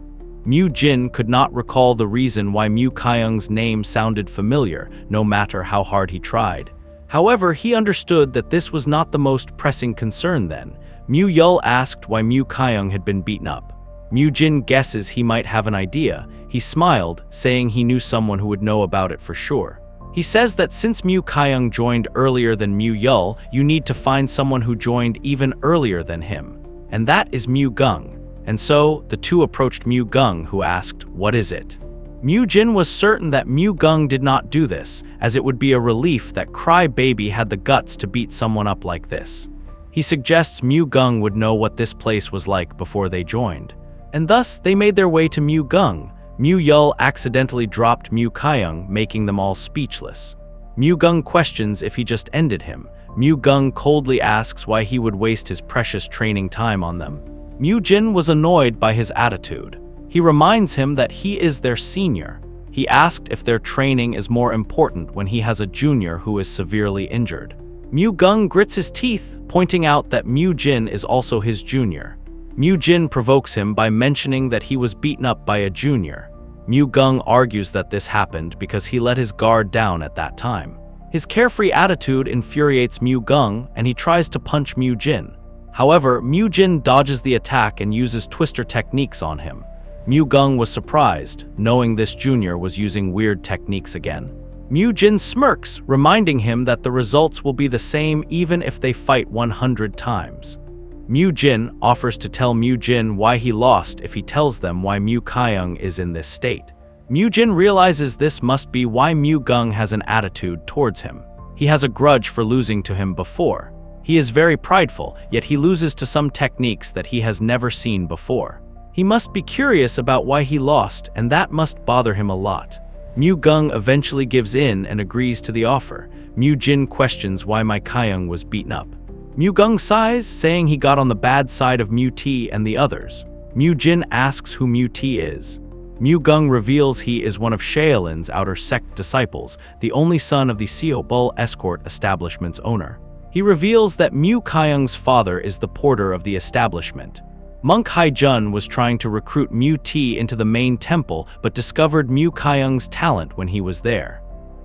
Mu Jin could not recall the reason why Mu Kyung's name sounded familiar, no matter how hard he tried. However, he understood that this was not the most pressing concern then. Mu Yul asked why Mu Kyung had been beaten up. Mu Jin guesses he might have an idea. He smiled, saying he knew someone who would know about it for sure. He says that since Mu Kyung joined earlier than Mu Yul, you need to find someone who joined even earlier than him. And that is Mu Gung. And so, the two approached Mu Gung, who asked, "What is it?" Mu Jin was certain that Mu Gung did not do this, as it would be a relief that Cry Baby had the guts to beat someone up like this. He suggests Mu Gung would know what this place was like before they joined. And thus, they made their way to Mu Gung. Mu Yul accidentally dropped Mu Kyung, making them all speechless. Mu Gung questions if he just ended him. Mu Gung coldly asks why he would waste his precious training time on them. Mu Jin was annoyed by his attitude. He reminds him that he is their senior. He asked if their training is more important when he has a junior who is severely injured. Mu Gung grits his teeth, pointing out that Mu Jin is also his junior. Mu Jin provokes him by mentioning that he was beaten up by a junior. Mu Gung argues that this happened because he let his guard down at that time. His carefree attitude infuriates Mu Gung, and he tries to punch Mu Jin. However, Mu Jin dodges the attack and uses twister techniques on him. Mu Gung was surprised, knowing this junior was using weird techniques again. Mu Jin smirks, reminding him that the results will be the same even if they fight 100 times. Mu Jin offers to tell Mu Jin why he lost if he tells them why Mu Kyung is in this state. Mu Jin realizes this must be why Mu Gung has an attitude towards him. He has a grudge for losing to him before. He is very prideful, yet he loses to some techniques that he has never seen before. He must be curious about why he lost, and that must bother him a lot. Mu Gung eventually gives in and agrees to the offer. Mu Jin questions why Mai Kyung was beaten up. Mu Gung sighs, saying he got on the bad side of Mu T and the others. Mu Jin asks who Mu T is. Mu Gung reveals he is one of Shaolin's outer sect disciples, the only son of the Seo Bull escort establishment's owner. He reveals that Mu Kyung's father is the porter of the establishment. Monk Haijun was trying to recruit Mu T into the main temple but discovered Mu Kyung's talent when he was there.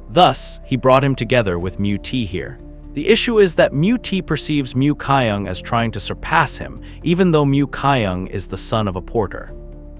Thus, he brought him together with Mu T here. The issue is that Mu T perceives Mu Kyung as trying to surpass him, even though Mu Kyung is the son of a porter.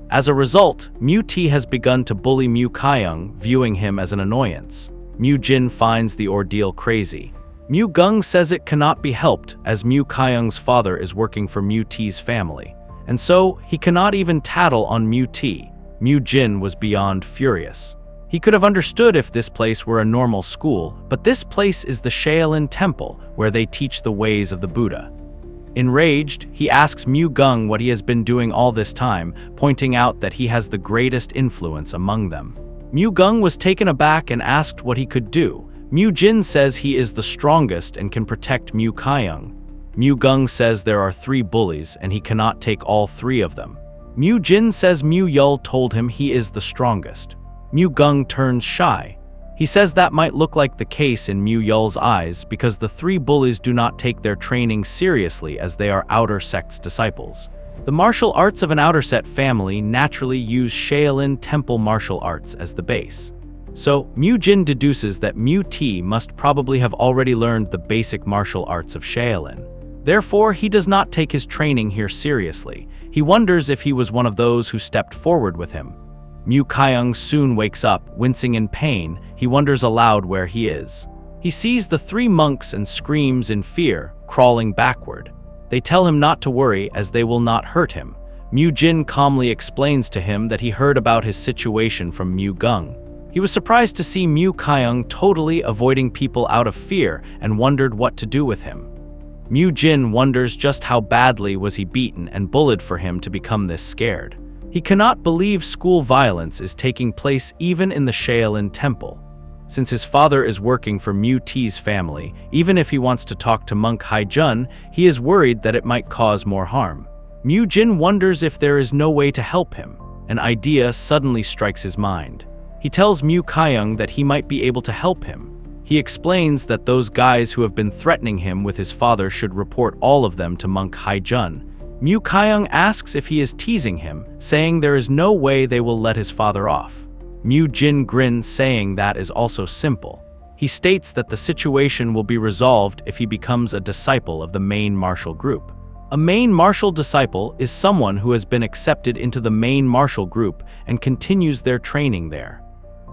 As a result, Mu T has begun to bully Mu Kyung, viewing him as an annoyance. Mu Jin finds the ordeal crazy. Mu Gung says it cannot be helped as Mu Kyung's father is working for Mu T's family. And so, he cannot even tattle on Mu T. Mu Jin was beyond furious. He could have understood if this place were a normal school, but this place is the Shaolin Temple, where they teach the ways of the Buddha. Enraged, he asks Mu Gung what he has been doing all this time, pointing out that he has the greatest influence among them. Mu Gung was taken aback and asked what he could do. Mu Jin says he is the strongest and can protect Mu Kyung. Mu Gung says there are 3 bullies and he cannot take all 3 of them. Mu Jin says Mu Yul told him he is the strongest. Mu Gung turns shy. He says that might look like the case in Mu Yul's eyes because the 3 bullies do not take their training seriously as they are outer sect's disciples. The martial arts of an outer set family naturally use Shaolin Temple martial arts as the base. So, Mu Jin deduces that Mu T must probably have already learned the basic martial arts of Shaolin. Therefore, he does not take his training here seriously. He wonders if he was one of those who stepped forward with him. Mu Kyung soon wakes up, wincing in pain. He wonders aloud where he is. He sees the 3 monks and screams in fear, crawling backward. They tell him not to worry as they will not hurt him. Mu Jin calmly explains to him that he heard about his situation from Mu Gung. He was surprised to see Mu Kyung totally avoiding people out of fear and wondered what to do with him. Mu Jin wonders just how badly was he beaten and bullied for him to become this scared. He cannot believe school violence is taking place even in the Shaolin Temple. Since his father is working for Mu T's family, even if he wants to talk to Monk Haijun, he is worried that it might cause more harm. Mu Jin wonders if there is no way to help him. An idea suddenly strikes his mind. He tells Mu Kyung that he might be able to help him. He explains that those guys who have been threatening him with his father should report all of them to Monk Haijun. Mu Kyung asks if he is teasing him, saying there is no way they will let his father off. Mu Jin grins, saying that is also simple. He states that the situation will be resolved if he becomes a disciple of the main martial group. A main martial disciple is someone who has been accepted into the main martial group and continues their training there.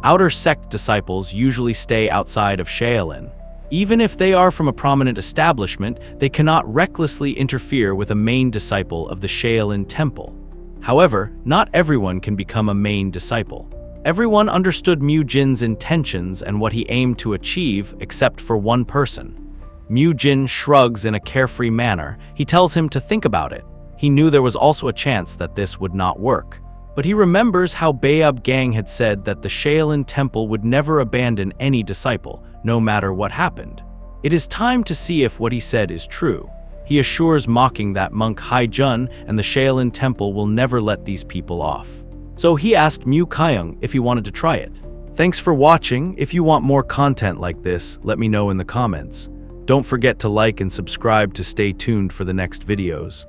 Outer sect disciples usually stay outside of Shaolin. Even if they are from a prominent establishment, they cannot recklessly interfere with a main disciple of the Shaolin Temple. However, not everyone can become a main disciple. Everyone understood Mu Jin's intentions and what he aimed to achieve, except for one person. Mu Jin shrugs in a carefree manner. He tells him to think about it. He knew there was also a chance that this would not work. But he remembers how Baeob Gang had said that the Shaolin Temple would never abandon any disciple, no matter what happened. It is time to see if what he said is true. He assures mocking that monk Hai Jun and the Shaolin Temple will never let these people off. So he asked Mu Kyung if he wanted to try it. Thanks for watching. If you want more content like this, let me know in the comments. Don't forget to like and subscribe to stay tuned for the next videos.